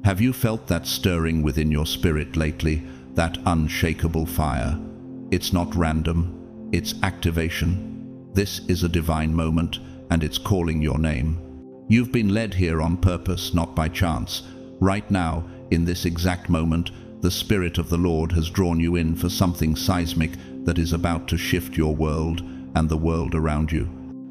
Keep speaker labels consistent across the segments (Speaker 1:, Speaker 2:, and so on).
Speaker 1: Have you felt that stirring within your spirit lately, that unshakable fire? It's not random, it's activation. This is a divine moment, and it's calling your name. You've been led here on purpose, not by chance. Right now, in this exact moment, the Spirit of the Lord has drawn you in for something seismic that is about to shift your world and the world around you.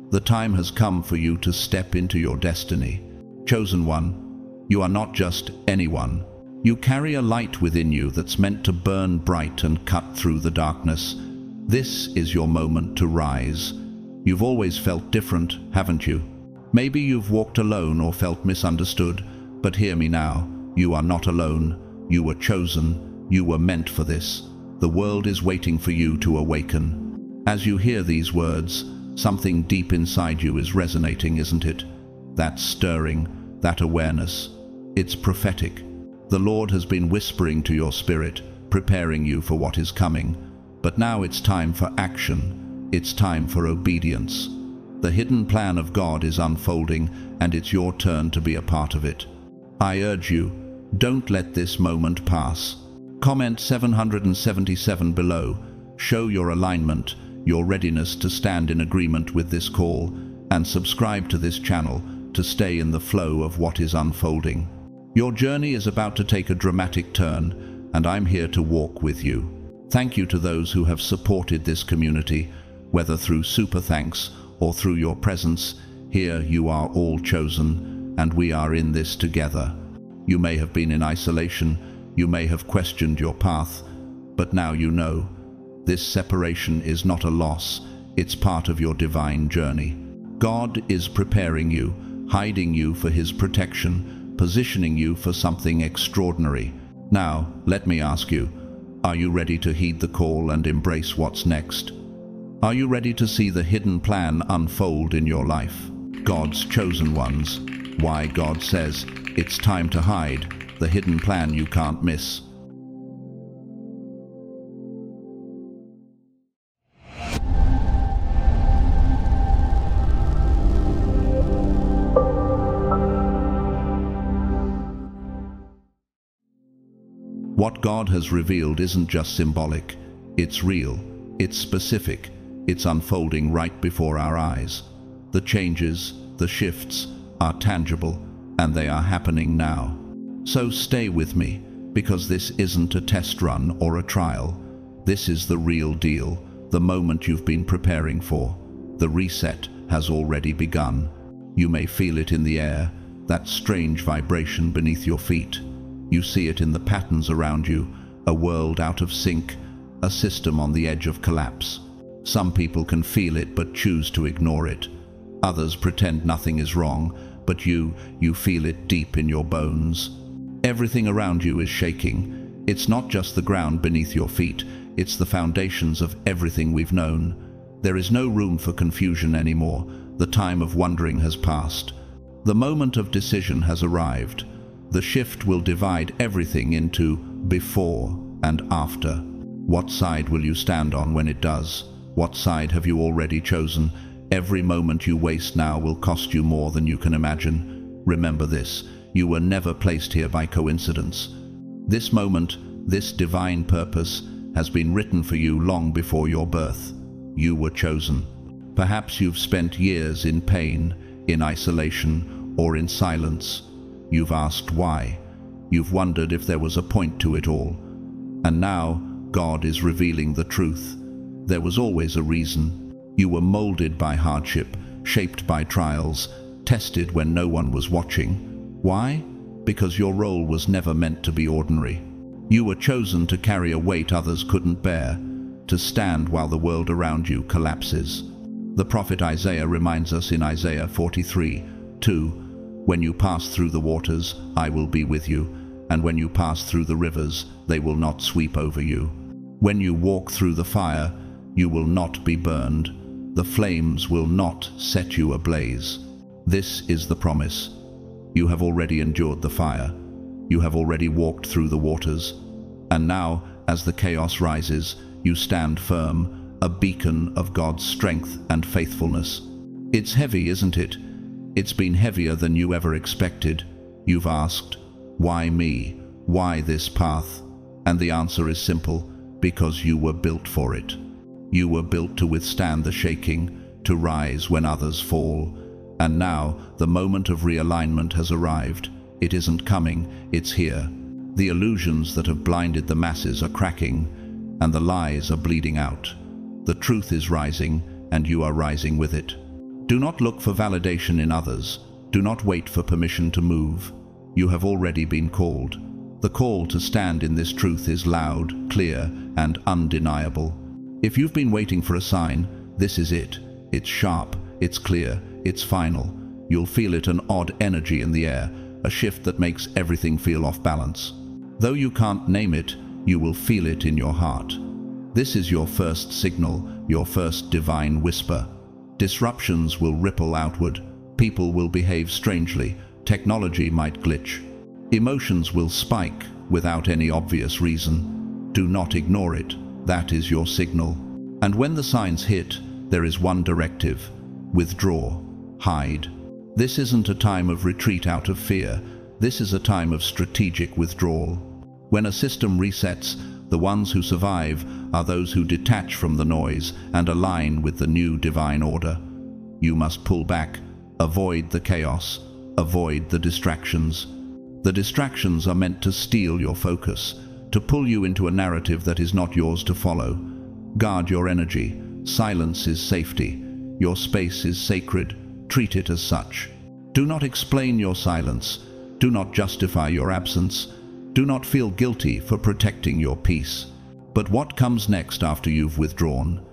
Speaker 1: The time has come for you to step into your destiny. Chosen one, you are not just anyone. You carry a light within you that's meant to burn bright and cut through the darkness. This is your moment to rise. You've always felt different, haven't you? Maybe you've walked alone or felt misunderstood, but hear me now. You are not alone. You were chosen. You were meant for this. The world is waiting for you to awaken. As you hear these words, something deep inside you is resonating, isn't it? That stirring, that awareness. It's prophetic. The Lord has been whispering to your spirit, preparing you for what is coming. But now it's time for action. It's time for obedience. The hidden plan of God is unfolding, and it's your turn to be a part of it. I urge you, don't let this moment pass. Comment 777 below. Show your alignment, your readiness to stand in agreement with this call, and subscribe to this channel to stay in the flow of what is unfolding. Your journey is about to take a dramatic turn, and I'm here to walk with you. Thank you to those who have supported this community, whether through super thanks or through your presence. Here you are all chosen, and we are in this together. You may have been in isolation, you may have questioned your path, but now you know. This separation is not a loss, it's part of your divine journey. God is preparing you, hiding you for His protection, positioning you for something extraordinary. Now, let me ask you, are you ready to heed the call and embrace what's next? Are you ready to see the hidden plan unfold in your life? God's chosen ones. Why God says, it's time to hide, the hidden plan you can't miss. What God has revealed isn't just symbolic, it's real, it's specific, it's unfolding right before our eyes. The changes, the shifts, are tangible, and they are happening now. So stay with me, because this isn't a test run or a trial. This is the real deal, the moment you've been preparing for. The reset has already begun. You may feel it in the air, that strange vibration beneath your feet. You see it in the patterns around you, a world out of sync, a system on the edge of collapse. Some people can feel it but choose to ignore it. Others pretend nothing is wrong, but you feel it deep in your bones. Everything around you is shaking. It's not just the ground beneath your feet, it's the foundations of everything we've known. There is no room for confusion anymore. The time of wondering has passed. The moment of decision has arrived. The shift will divide everything into before and after. What side will you stand on when it does? What side have you already chosen? Every moment you waste now will cost you more than you can imagine. Remember this, you were never placed here by coincidence. This moment, this divine purpose, has been written for you long before your birth. You were chosen. Perhaps you've spent years in pain, in isolation, or in silence. You've asked why. You've wondered if there was a point to it all. And now, God is revealing the truth. There was always a reason. You were molded by hardship, shaped by trials, tested when no one was watching. Why? Because your role was never meant to be ordinary. You were chosen to carry a weight others couldn't bear, to stand while the world around you collapses. The prophet Isaiah reminds us in Isaiah 43:2, "When you pass through the waters, I will be with you, and when you pass through the rivers, they will not sweep over you. When you walk through the fire, you will not be burned. The flames will not set you ablaze." This is the promise. You have already endured the fire. You have already walked through the waters. And now, as the chaos rises, you stand firm, a beacon of God's strength and faithfulness. It's heavy, isn't it? It's been heavier than you ever expected. You've asked, Why me? Why this path? And the answer is simple: because you were built for it. You were built to withstand the shaking, to rise when others fall. And now the moment of realignment has arrived. It isn't coming, it's here. The illusions that have blinded the masses are cracking, and the lies are bleeding out. The truth is rising, and you are rising with it. Do not look for validation in others. Do not wait for permission to move. You have already been called. The call to stand in this truth is loud, clear, and undeniable. If you've been waiting for a sign, this is it. It's sharp, it's clear, it's final. You'll feel it, an odd energy in the air, a shift that makes everything feel off balance. Though you can't name it, you will feel it in your heart. This is your first signal, your first divine whisper. Disruptions will ripple outward. People will behave strangely. Technology might glitch. Emotions will spike without any obvious reason. Do not ignore it. That is your signal. And when the signs hit, there is one directive: withdraw, hide. This isn't a time of retreat out of fear. This is a time of strategic withdrawal. When a system resets, the ones who survive are those who detach from the noise and align with the new divine order. You must pull back, avoid the chaos, avoid the distractions. The distractions are meant to steal your focus, to pull you into a narrative that is not yours to follow. Guard your energy. Silence is safety. Your space is sacred. Treat it as such. Do not explain your silence. Do not justify your absence. Do not feel guilty for protecting your peace. But what comes next after you've withdrawn?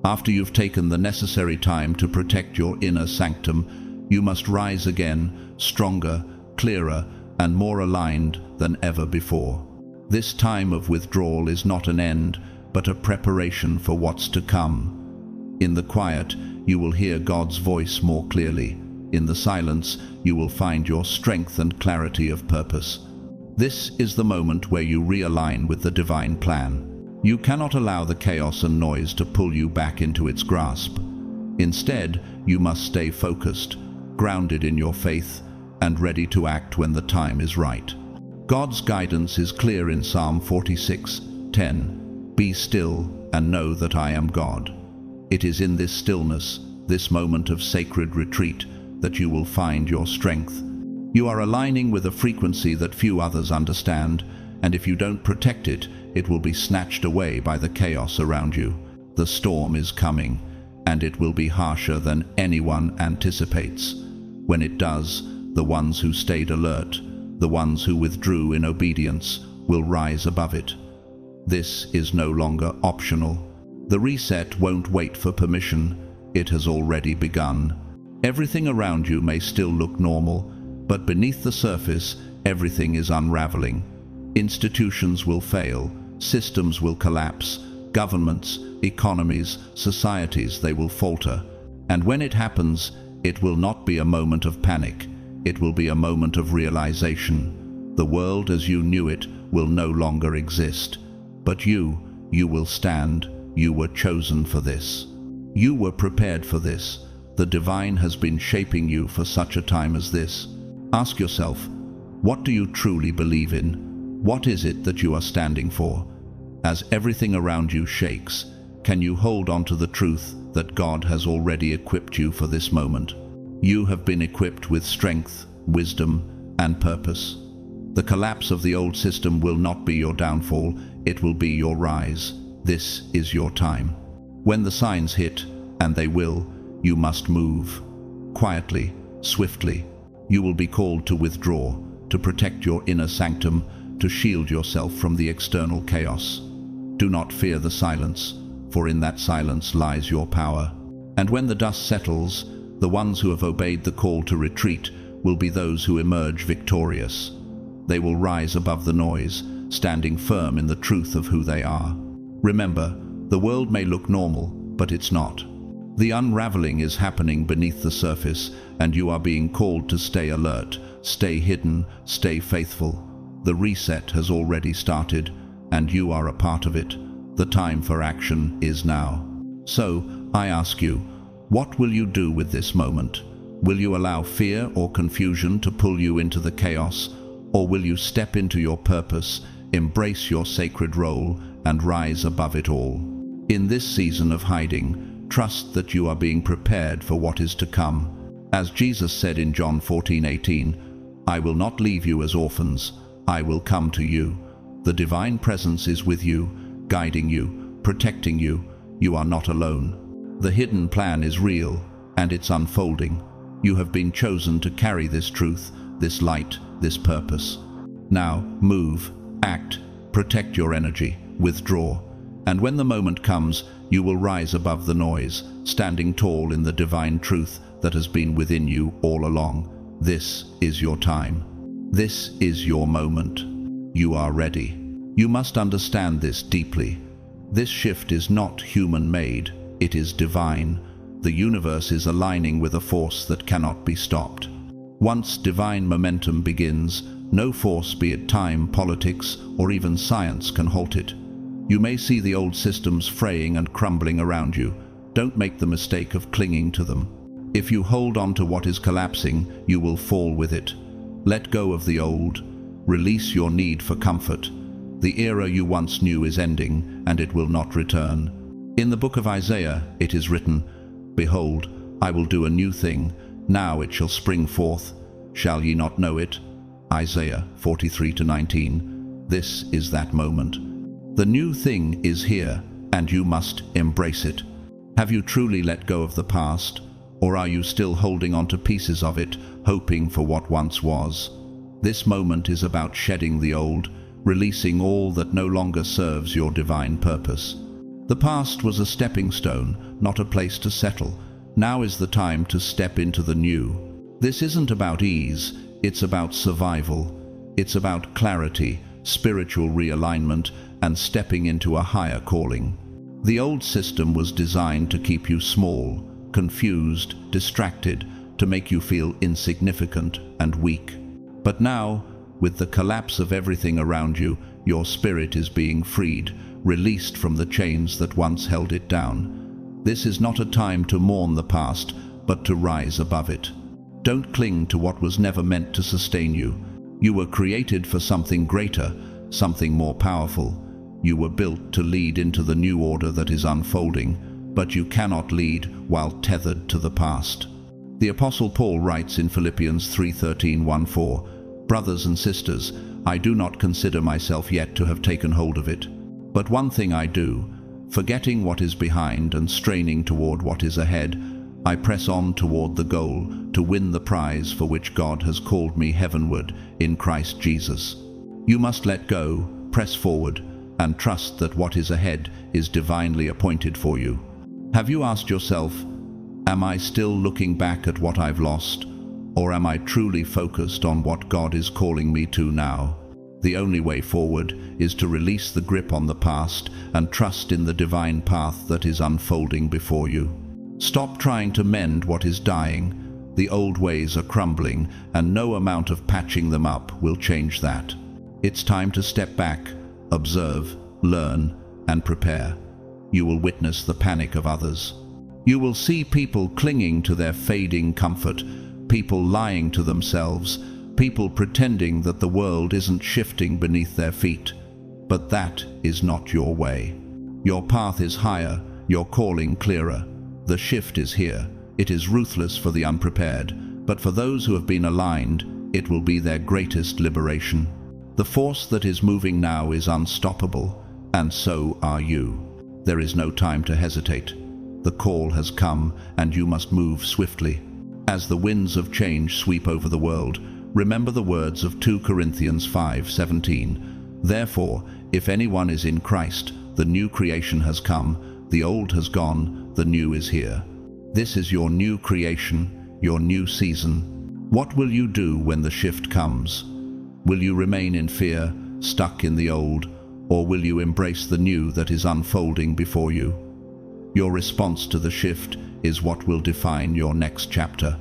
Speaker 1: After you've taken the necessary time to protect your inner sanctum, you must rise again, stronger, clearer, and more aligned than ever before. This time of withdrawal is not an end, but a preparation for what's to come. In the quiet, you will hear God's voice more clearly. In the silence, you will find your strength and clarity of purpose. This is the moment where you realign with the divine plan. You cannot allow the chaos and noise to pull you back into its grasp. Instead, you must stay focused, grounded in your faith, and ready to act when the time is right. God's guidance is clear in Psalm 46:10. Be still and know that I am God. It is in this stillness, this moment of sacred retreat, that you will find your strength. You are aligning with a frequency that few others understand, and if you don't protect it, it will be snatched away by the chaos around you. The storm is coming, and it will be harsher than anyone anticipates. When it does, the ones who stayed alert, the ones who withdrew in obedience, will rise above it. This is no longer optional. The reset won't wait for permission. It has already begun. Everything around you may still look normal, but beneath the surface, everything is unraveling. Institutions will fail, systems will collapse, governments, economies, societies, they will falter. And when it happens, it will not be a moment of panic. It will be a moment of realization. The world as you knew it will no longer exist. But you will stand. You were chosen for this. You were prepared for this. The divine has been shaping you for such a time as this. Ask yourself, what do you truly believe in? What is it that you are standing for? As everything around you shakes, can you hold on to the truth that God has already equipped you for this moment? You have been equipped with strength, wisdom, and purpose. The collapse of the old system will not be your downfall, it will be your rise. This is your time. When the signs hit, and they will, you must move. Quietly, swiftly. You will be called to withdraw, to protect your inner sanctum, to shield yourself from the external chaos. Do not fear the silence, for in that silence lies your power. And when the dust settles, the ones who have obeyed the call to retreat will be those who emerge victorious. They will rise above the noise, standing firm in the truth of who they are. Remember, the world may look normal, but it's not. The unraveling is happening beneath the surface, and you are being called to stay alert, stay hidden, stay faithful. The reset has already started, and you are a part of it. The time for action is now. So, I ask you, what will you do with this moment? Will you allow fear or confusion to pull you into the chaos, Or will you step into your purpose, embrace your sacred role, and rise above it all? In this season of hiding, trust that you are being prepared for what is to come. As Jesus said in John 14:18, "I will not leave you as orphans, I will come to you." The divine presence is with you, guiding you, protecting you. You are not alone. The hidden plan is real, and it's unfolding. You have been chosen to carry this truth, this light, this purpose. Now, move, act, protect your energy, withdraw. And when the moment comes, you will rise above the noise, standing tall in the divine truth that has been within you all along. This is your time. This is your moment. You are ready. You must understand this deeply. This shift is not human-made, it is divine. The universe is aligning with a force that cannot be stopped. Once divine momentum begins, no force, be it time, politics, or even science, can halt it. You may see the old systems fraying and crumbling around you. Don't make the mistake of clinging to them. If you hold on to what is collapsing, you will fall with it. Let go of the old. Release your need for comfort. The era you once knew is ending, and it will not return. In the book of Isaiah, it is written, "Behold, I will do a new thing. Now it shall spring forth. Shall ye not know it?" Isaiah 43:19. This is that moment. The new thing is here, and you must embrace it. Have you truly let go of the past, or are you still holding on to pieces of it, hoping for what once was? This moment is about shedding the old, releasing all that no longer serves your divine purpose. The past was a stepping stone, not a place to settle. Now is the time to step into the new. This isn't about ease, it's about survival. It's about clarity, spiritual realignment, and stepping into a higher calling. The old system was designed to keep you small, confused, distracted, to make you feel insignificant and weak. But now, with the collapse of everything around you, your spirit is being freed, released from the chains that once held it down. This is not a time to mourn the past, but to rise above it. Don't cling to what was never meant to sustain you. You were created for something greater, something more powerful. You were built to lead into the new order that is unfolding, but you cannot lead while tethered to the past. The Apostle Paul writes in Philippians 3:13-14, "Brothers and sisters, I do not consider myself yet to have taken hold of it. But one thing I do, forgetting what is behind and straining toward what is ahead, I press on toward the goal to win the prize for which God has called me heavenward in Christ Jesus." You must let go, press forward, and trust that what is ahead is divinely appointed for you. Have you asked yourself, am I still looking back at what I've lost, or am I truly focused on what God is calling me to now? The only way forward is to release the grip on the past and trust in the divine path that is unfolding before you. Stop trying to mend what is dying. The old ways are crumbling, and no amount of patching them up will change that. It's time to step back, observe, learn, and prepare. You will witness the panic of others. You will see people clinging to their fading comfort, people lying to themselves, people pretending that the world isn't shifting beneath their feet. But that is not your way. Your path is higher, your calling clearer. The shift is here. It is ruthless for the unprepared, but for those who have been aligned, it will be their greatest liberation. The force that is moving now is unstoppable, and so are you. There is no time to hesitate. The call has come, and you must move swiftly. As the winds of change sweep over the world, remember the words of 2 Corinthians 5:17. "Therefore, if anyone is in Christ, the new creation has come, the old has gone, the new is here." This is your new creation, your new season. What will you do when the shift comes? Will you remain in fear, stuck in the old, or will you embrace the new that is unfolding before you? Your response to the shift is what will define your next chapter.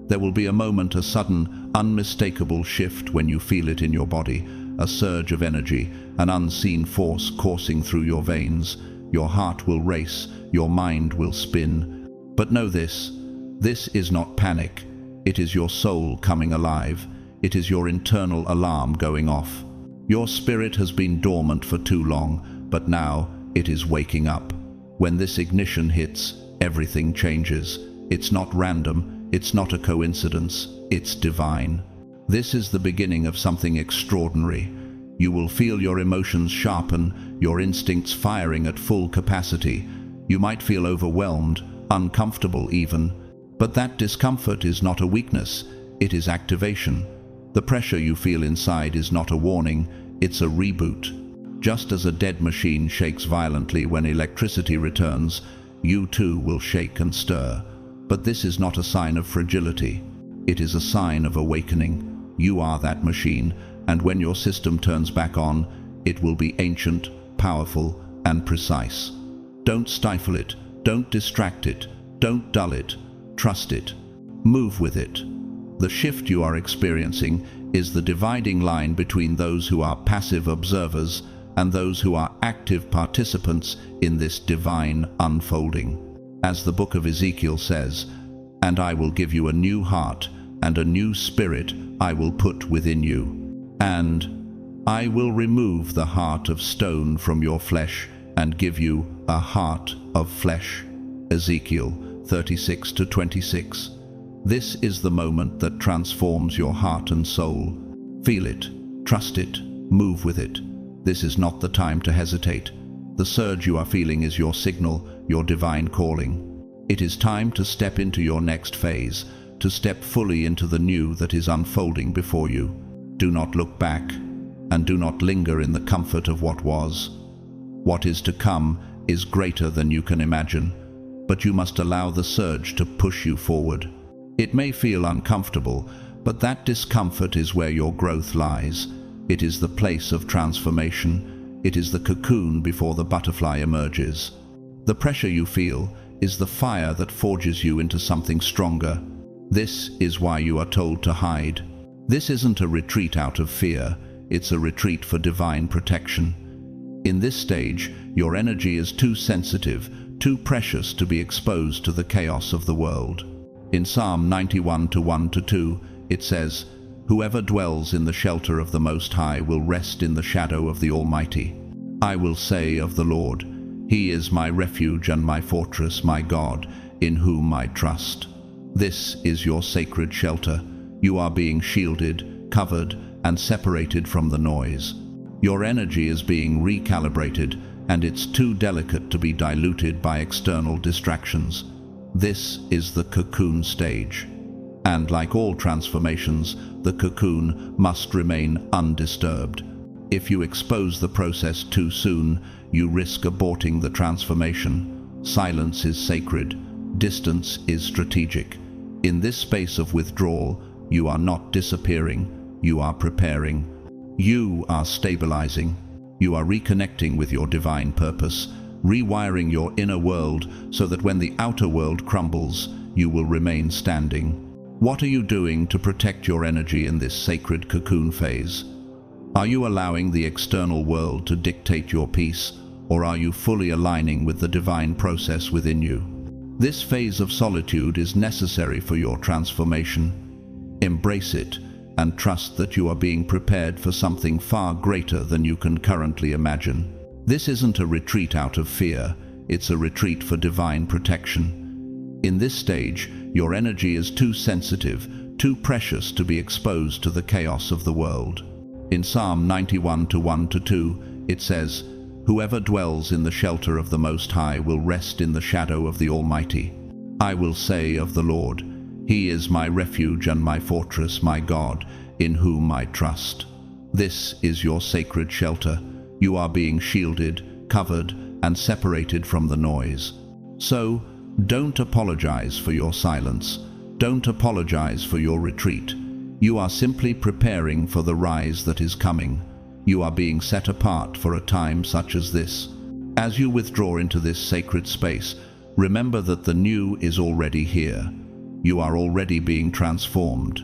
Speaker 1: There will be a moment, a sudden, unmistakable shift when you feel it in your body, a surge of energy, an unseen force coursing through your veins. Your heart will race, your mind will spin. But know this is not panic. It is your soul coming alive. It is your internal alarm going off. Your spirit has been dormant for too long, but now it is waking up. When this ignition hits, everything changes. It's not random, it's not a coincidence, it's divine. This is the beginning of something extraordinary. You will feel your emotions sharpen, your instincts firing at full capacity. You might feel overwhelmed, uncomfortable even. But that discomfort is not a weakness, it is activation. The pressure you feel inside is not a warning, it's a reboot. Just as a dead machine shakes violently when electricity returns, you too will shake and stir. But this is not a sign of fragility. It is a sign of awakening. You are that machine, and when your system turns back on, it will be ancient, powerful, and precise. Don't stifle it, don't distract it, don't dull it, trust it. Move with it. The shift you are experiencing is the dividing line between those who are passive observers and those who are active participants in this divine unfolding. As the book of Ezekiel says, "And I will give you a new heart, and a new spirit I will put within you. And I will remove the heart of stone from your flesh, and give you a heart of flesh." Ezekiel 36-26. This is the moment that transforms your heart and soul. Feel it, trust it, move with it. This is not the time to hesitate. The surge you are feeling is your signal, your divine calling. It is time to step into your next phase, to step fully into the new that is unfolding before you. Do not look back, and do not linger in the comfort of what was. What is to come is greater than you can imagine, but you must allow the surge to push you forward. It may feel uncomfortable, but that discomfort is where your growth lies. It is the place of transformation. It is the cocoon before the butterfly emerges. The pressure you feel is the fire that forges you into something stronger. This is why you are told to hide. This isn't a retreat out of fear, it's a retreat for divine protection. In this stage, your energy is too sensitive, too precious to be exposed to the chaos of the world. In Psalm 91:1-2, it says, "Whoever dwells in the shelter of the Most High will rest in the shadow of the Almighty. I will say of the Lord, He is my refuge and my fortress, my God, in whom I trust." This is your sacred shelter. You are being shielded, covered, and separated from the noise. Your energy is being recalibrated, and it's too delicate to be diluted by external distractions. This is the cocoon stage. And like all transformations, the cocoon must remain undisturbed. If you expose the process too soon, you risk aborting the transformation. Silence is sacred. Distance is strategic. In this space of withdrawal, you are not disappearing, you are preparing. You are stabilizing. You are reconnecting with your divine purpose, rewiring your inner world so that when the outer world crumbles, you will remain standing. What are you doing to protect your energy in this sacred cocoon phase? Are you allowing the external world to dictate your peace, or are you fully aligning with the divine process within you? This phase of solitude is necessary for your transformation. Embrace it and trust that you are being prepared for something far greater than you can currently imagine. This isn't a retreat out of fear, it's a retreat for divine protection. In this stage, your energy is too sensitive, too precious to be exposed to the chaos of the world. In Psalm 91:1-2, it says, "Whoever dwells in the shelter of the Most High will rest in the shadow of the Almighty. I will say of the Lord, He is my refuge and my fortress, my God, in whom I trust." This is your sacred shelter. You are being shielded, covered, and separated from the noise. So, don't apologize for your silence. Don't apologize for your retreat. You are simply preparing for the rise that is coming. You are being set apart for a time such as this. As you withdraw into this sacred space, remember that the new is already here. You are already being transformed.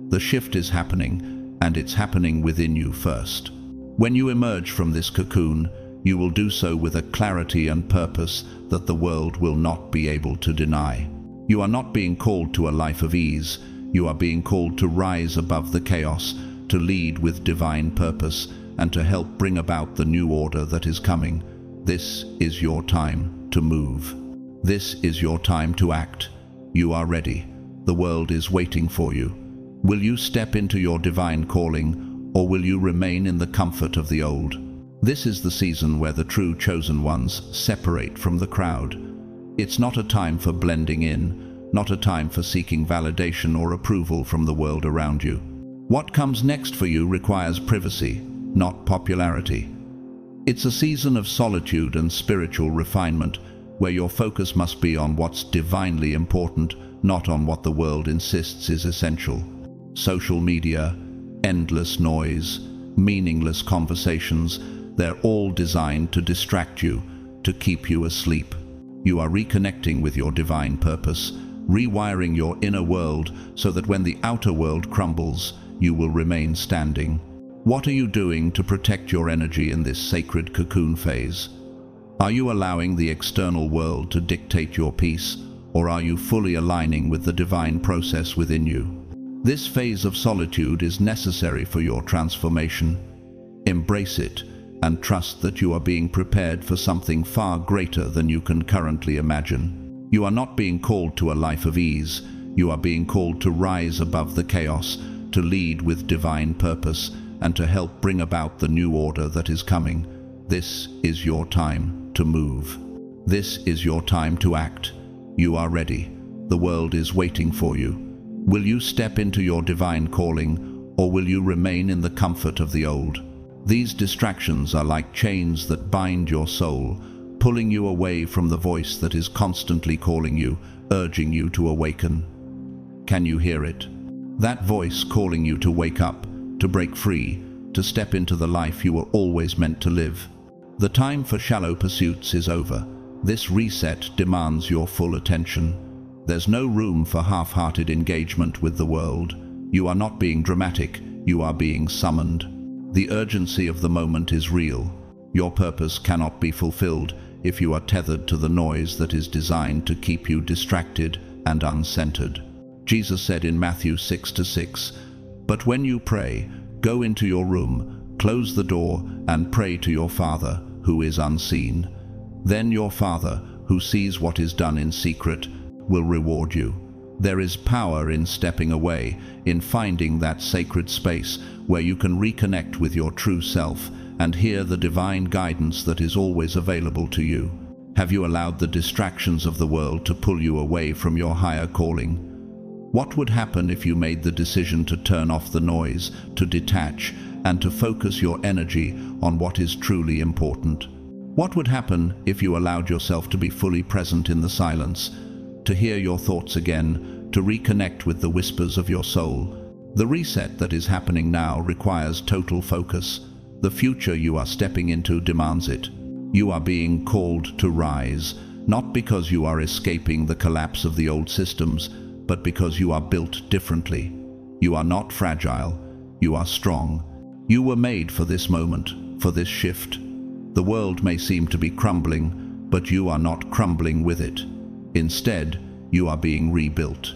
Speaker 1: The shift is happening, and it's happening within you first. When you emerge from this cocoon, you will do so with a clarity and purpose that the world will not be able to deny. You are not being called to a life of ease. You are being called to rise above the chaos, to lead with divine purpose, and to help bring about the new order that is coming. This is your time to move. This is your time to act. You are ready. The world is waiting for you. Will you step into your divine calling, or will you remain in the comfort of the old? This is the season where the true chosen ones separate from the crowd. It's not a time for blending in, not a time for seeking validation or approval from the world around you. What comes next for you requires privacy, not popularity. It's a season of solitude and spiritual refinement, where your focus must be on what's divinely important, not on what the world insists is essential. Social media, endless noise, meaningless conversations, they're all designed to distract you, to keep you asleep. You are reconnecting with your divine purpose, rewiring your inner world so that when the outer world crumbles, you will remain standing. What are you doing to protect your energy in this sacred cocoon phase? Are you allowing the external world to dictate your peace, or are you fully aligning with the divine process within you? This phase of solitude is necessary for your transformation. Embrace it and trust that you are being prepared for something far greater than you can currently imagine. You are not being called to a life of ease. You are being called to rise above the chaos, to lead with divine purpose, and to help bring about the new order that is coming. This is your time to move. This is your time to act. You are ready. The world is waiting for you. Will you step into your divine calling, or will you remain in the comfort of the old? These distractions are like chains that bind your soul, pulling you away from the voice that is constantly calling you, urging you to awaken. Can you hear it? That voice calling you to wake up, to break free, to step into the life you were always meant to live. The time for shallow pursuits is over. This reset demands your full attention. There's no room for half-hearted engagement with the world. You are not being dramatic, you are being summoned. The urgency of the moment is real. Your purpose cannot be fulfilled if you are tethered to the noise that is designed to keep you distracted and uncentered. Jesus said in Matthew 6:6, "But when you pray, go into your room, close the door, and pray to your Father, who is unseen. Then your Father, who sees what is done in secret, will reward you." There is power in stepping away, in finding that sacred space where you can reconnect with your true self and hear the divine guidance that is always available to you. Have you allowed the distractions of the world to pull you away from your higher calling? What would happen if you made the decision to turn off the noise, to detach, and to focus your energy on what is truly important? What would happen if you allowed yourself to be fully present in the silence, to hear your thoughts again, to reconnect with the whispers of your soul? The reset that is happening now requires total focus. The future you are stepping into demands it. You are being called to rise, not because you are escaping the collapse of the old systems, but because you are built differently. You are not fragile, you are strong. You were made for this moment, for this shift. The world may seem to be crumbling, but you are not crumbling with it. Instead, you are being rebuilt.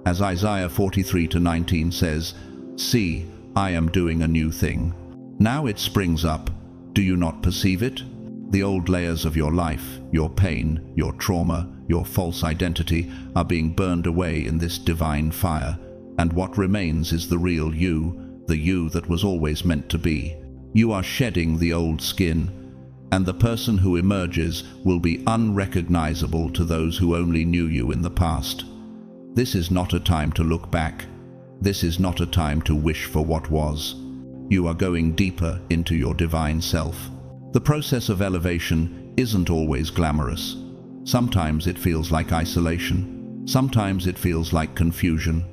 Speaker 1: As Isaiah 43:19 says, "See, I am doing a new thing. Now it springs up. Do you not perceive it?" The old layers of your life, your pain, your trauma, your false identity are being burned away in this divine fire, and what remains is the real you, the you that was always meant to be. You are shedding the old skin, and the person who emerges will be unrecognizable to those who only knew you in the past. This is not a time to look back. This is not a time to wish for what was. You are going deeper into your divine self. The process of elevation isn't always glamorous. Sometimes it feels like isolation. Sometimes it feels like confusion.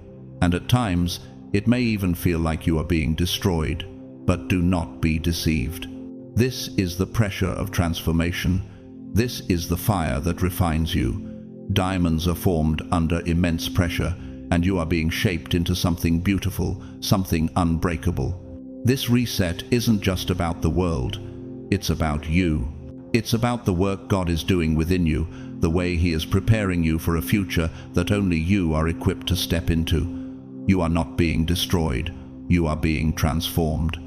Speaker 1: And at times, it may even feel like you are being destroyed. But do not be deceived. This is the pressure of transformation. This is the fire that refines you. Diamonds are formed under immense pressure, and you are being shaped into something beautiful, something unbreakable. This reset isn't just about the world. It's about you. It's about the work God is doing within you, the way He is preparing you for a future that only you are equipped to step into. You are not being destroyed, you are being transformed.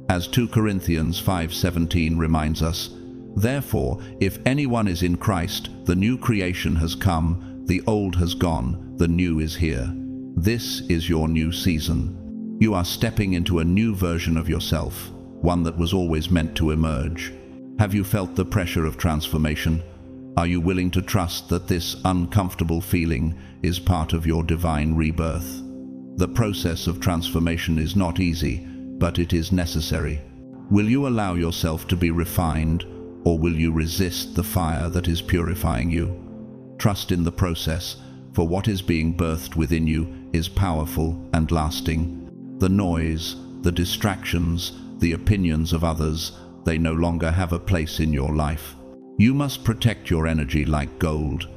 Speaker 1: As 2 Corinthians 5:17 reminds us, "Therefore, if anyone is in Christ, the new creation has come, the old has gone, the new is here." This is your new season. You are stepping into a new version of yourself, one that was always meant to emerge. Have you felt the pressure of transformation? Are you willing to trust that this uncomfortable feeling is part of your divine rebirth? The process of transformation is not easy, but it is necessary. Will you allow yourself to be refined, or will you resist the fire that is purifying you? Trust in the process, for what is being birthed within you is powerful and lasting. The noise, the distractions, the opinions of others, they no longer have a place in your life. You must protect your energy like gold.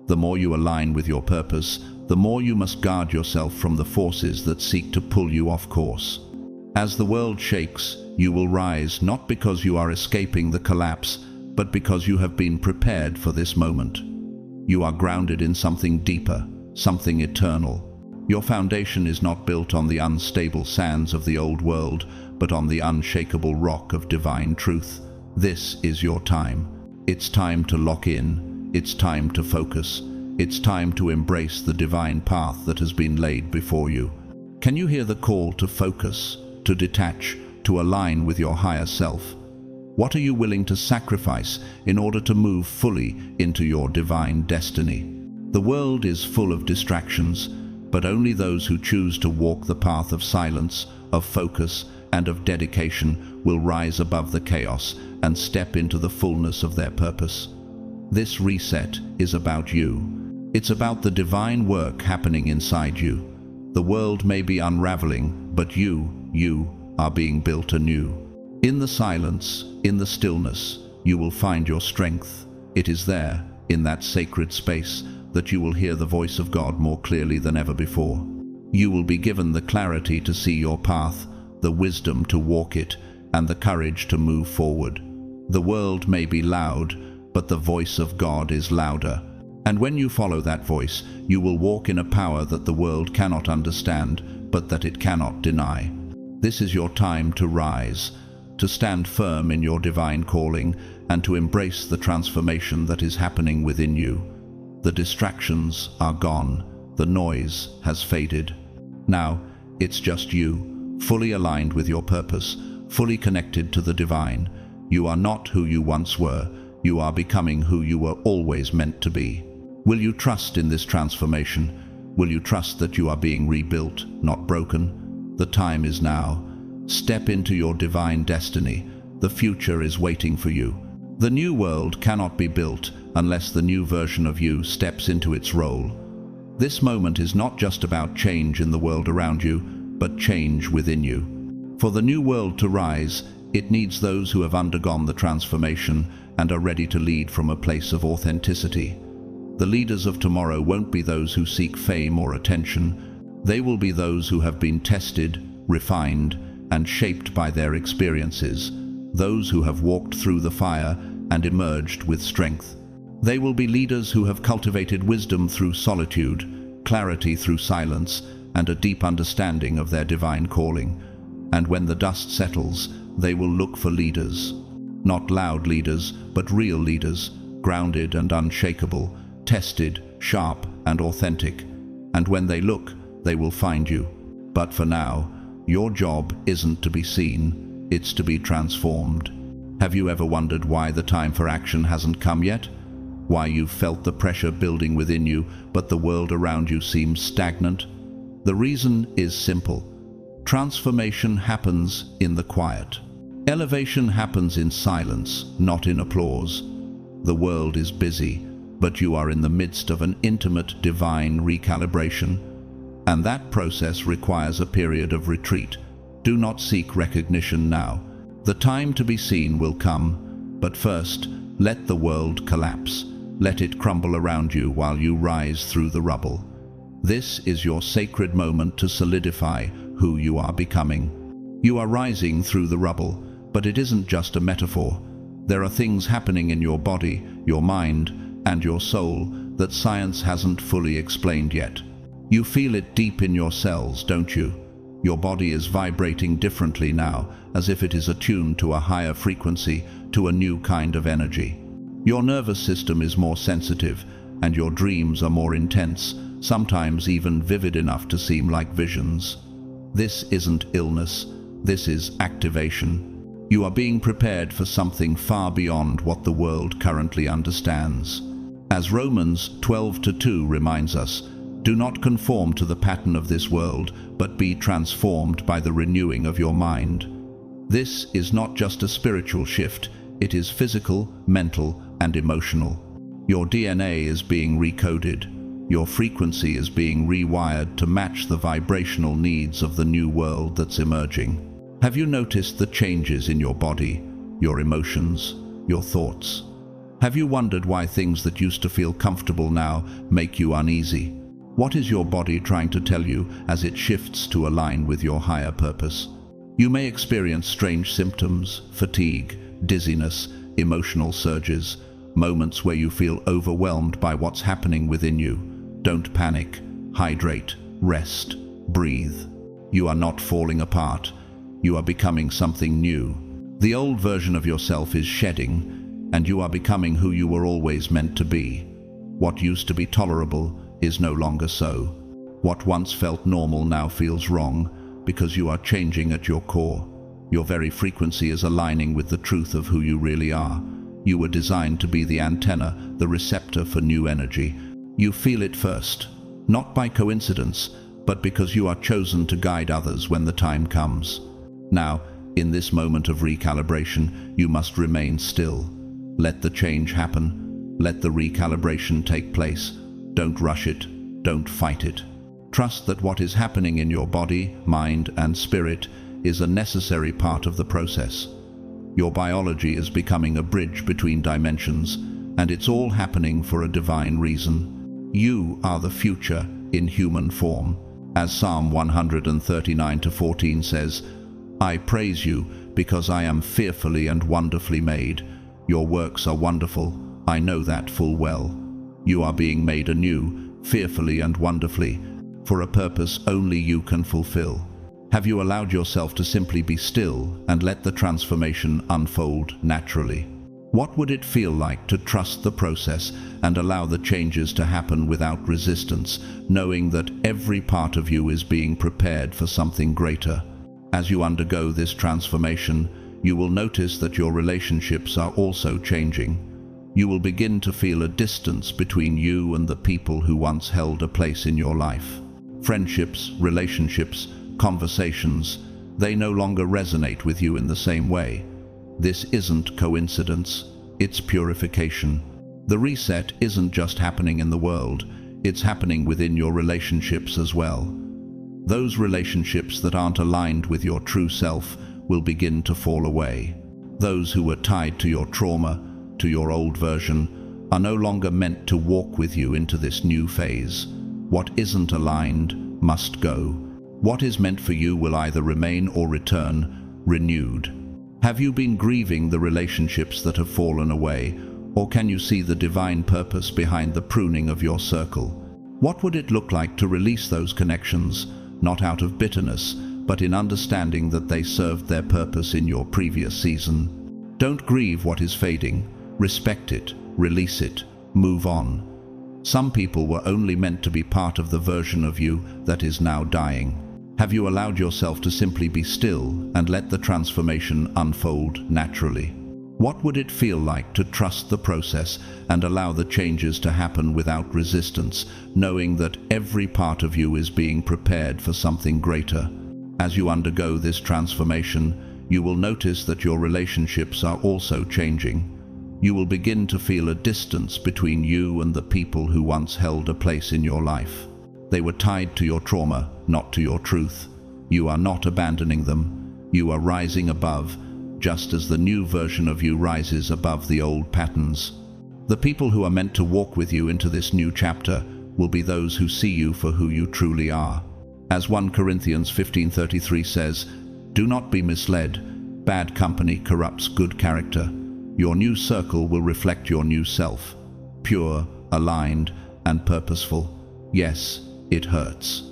Speaker 1: The more you align with your purpose, the more you must guard yourself from the forces that seek to pull you off course. As the world shakes, you will rise, not because you are escaping the collapse, but because you have been prepared for this moment. You are grounded in something deeper, something eternal. Your foundation is not built on the unstable sands of the old world, but on the unshakable rock of divine truth. This is your time. It's time to lock in. It's time to focus. It's time to embrace the divine path that has been laid before you. Can you hear the call to focus, to detach, to align with your higher self? What are you willing to sacrifice in order to move fully into your divine destiny? The world is full of distractions, but only those who choose to walk the path of silence, of focus, and of dedication will rise above the chaos and step into the fullness of their purpose. This reset is about you. It's about the divine work happening inside you. The world may be unraveling, but you are being built anew. In the silence, in the stillness, you will find your strength. It is there, in that sacred space, that you will hear the voice of God more clearly than ever before. You will be given the clarity to see your path, the wisdom to walk it, and the courage to move forward. The world may be loud, but the voice of God is louder. And when you follow that voice, you will walk in a power that the world cannot understand, but that it cannot deny. This is your time to rise, to stand firm in your divine calling, and to embrace the transformation that is happening within you. The distractions are gone. The noise has faded. Now, it's just you, fully aligned with your purpose, fully connected to the divine. You are not who you once were. You are becoming who you were always meant to be. Will you trust in this transformation? Will you trust that you are being rebuilt, not broken? The time is now. Step into your divine destiny. The future is waiting for you. The new world cannot be built unless the new version of you steps into its role. This moment is not just about change in the world around you, but change within you. For the new world to rise, it needs those who have undergone the transformation and are ready to lead from a place of authenticity. The leaders of tomorrow won't be those who seek fame or attention. They will be those who have been tested, refined, and shaped by their experiences, those who have walked through the fire and emerged with strength. They will be leaders who have cultivated wisdom through solitude, clarity through silence, and a deep understanding of their divine calling. And when the dust settles, they will look for leaders. Not loud leaders, but real leaders, grounded and unshakable, tested, sharp, and authentic. And when they look, they will find you. But for now, your job isn't to be seen, it's to be transformed. Have you ever wondered why the time for action hasn't come yet? Why you've felt the pressure building within you, but the world around you seems stagnant? The reason is simple. Transformation happens in the quiet. Elevation happens in silence, not in applause. The world is busy, but you are in the midst of an intimate divine recalibration. And that process requires a period of retreat. Do not seek recognition now. The time to be seen will come, but first, let the world collapse. Let it crumble around you while you rise through the rubble. This is your sacred moment to solidify who you are becoming. You are rising through the rubble, but it isn't just a metaphor. There are things happening in your body, your mind, and your soul that science hasn't fully explained yet. You feel it deep in your cells, don't you? Your body is vibrating differently now, as if it is attuned to a higher frequency, to a new kind of energy. Your nervous system is more sensitive, and your dreams are more intense, sometimes even vivid enough to seem like visions. This isn't illness, this is activation. You are being prepared for something far beyond what the world currently understands. As Romans 12:2 reminds us, do not conform to the pattern of this world, but be transformed by the renewing of your mind. This is not just a spiritual shift, it is physical, mental, and emotional. Your DNA is being recoded. Your frequency is being rewired to match the vibrational needs of the new world that's emerging. Have you noticed the changes in your body, your emotions, your thoughts? Have you wondered why things that used to feel comfortable now make you uneasy? What is your body trying to tell you as it shifts to align with your higher purpose? You may experience strange symptoms, fatigue, dizziness, emotional surges, moments where you feel overwhelmed by what's happening within you. Don't panic. Hydrate, rest, breathe. You are not falling apart. You are becoming something new. The old version of yourself is shedding, and you are becoming who you were always meant to be. What used to be tolerable is no longer so. What once felt normal now feels wrong, because you are changing at your core. Your very frequency is aligning with the truth of who you really are. You were designed to be the antenna, the receptor for new energy. You feel it first, not by coincidence, but because you are chosen to guide others when the time comes. Now, in this moment of recalibration, you must remain still. Let the change happen. Let the recalibration take place. Don't rush it. Don't fight it. Trust that what is happening in your body, mind, and spirit is a necessary part of the process. Your biology is becoming a bridge between dimensions, and it's all happening for a divine reason. You are the future in human form. As Psalm 139:14 says, I praise you because I am fearfully and wonderfully made. Your works are wonderful, I know that full well. You are being made anew, fearfully and wonderfully, for a purpose only you can fulfill. Have you allowed yourself to simply be still and let the transformation unfold naturally? What would it feel like to trust the process and allow the changes to happen without resistance, knowing that every part of you is being prepared for something greater? As you undergo this transformation, you will notice that your relationships are also changing. You will begin to feel a distance between you and the people who once held a place in your life. Friendships, relationships, conversations, they no longer resonate with you in the same way. This isn't coincidence, it's purification. The reset isn't just happening in the world, it's happening within your relationships as well. Those relationships that aren't aligned with your true self will begin to fall away. Those who were tied to your trauma, to your old version, are no longer meant to walk with you into this new phase. What isn't aligned must go. What is meant for you will either remain or return, renewed. Have you been grieving the relationships that have fallen away, or can you see the divine purpose behind the pruning of your circle? What would it look like to release those connections, not out of bitterness, but in understanding that they served their purpose in your previous season? Don't grieve what is fading. Respect it, release it, move on. Some people were only meant to be part of the version of you that is now dying. Have you allowed yourself to simply be still and let the transformation unfold naturally? What would it feel like to trust the process and allow the changes to happen without resistance, knowing that every part of you is being prepared for something greater? As you undergo this transformation, you will notice that your relationships are also changing. You will begin to feel a distance between you and the people who once held a place in your life. They were tied to your trauma, not to your truth. You are not abandoning them. You are rising above, just as the new version of you rises above the old patterns. The people who are meant to walk with you into this new chapter will be those who see you for who you truly are. As 1 Corinthians 15:33 says, do not be misled. Bad company corrupts good character. Your new circle will reflect your new self, pure, aligned, and purposeful. Yes, it hurts.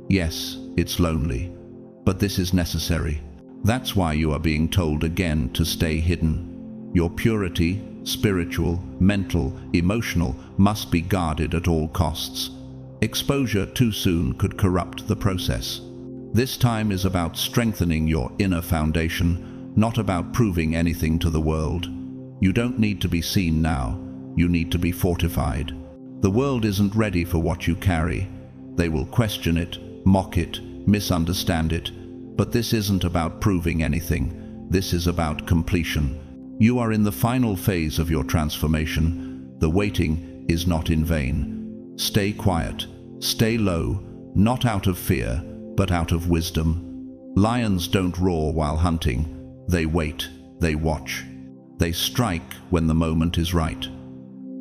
Speaker 1: Yes, it's lonely. But this is necessary. That's why you are being told again to stay hidden. Your purity, spiritual, mental, emotional, must be guarded at all costs. Exposure too soon could corrupt the process. This time is about strengthening your inner foundation, not about proving anything to the world. You don't need to be seen now. You need to be fortified. The world isn't ready for what you carry. They will question it, mock it, misunderstand it. But this isn't about proving anything. This is about completion. You are in the final phase of your transformation. The waiting is not in vain. Stay quiet. Stay low, not out of fear, but out of wisdom. Lions don't roar while hunting. They wait. They watch. They strike when the moment is right.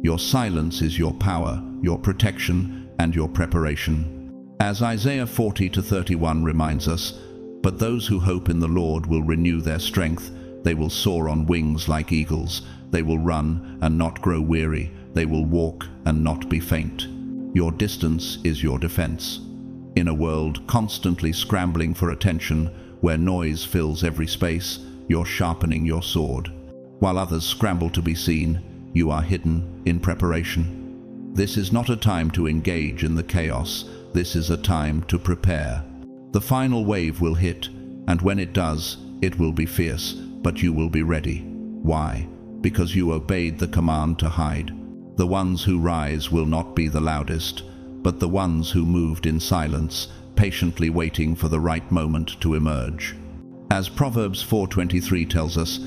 Speaker 1: Your silence is your power, your protection, and your preparation. As Isaiah 40:31 reminds us, "But those who hope in the Lord will renew their strength. They will soar on wings like eagles. They will run and not grow weary. They will walk and not be faint." Your distance is your defense. In a world constantly scrambling for attention, where noise fills every space, you're sharpening your sword. While others scramble to be seen, you are hidden in preparation. This is not a time to engage in the chaos. This is a time to prepare. The final wave will hit, and when it does, it will be fierce, but you will be ready. Why? Because you obeyed the command to hide. The ones who rise will not be the loudest, but the ones who moved in silence, patiently waiting for the right moment to emerge. As Proverbs 4:23 tells us,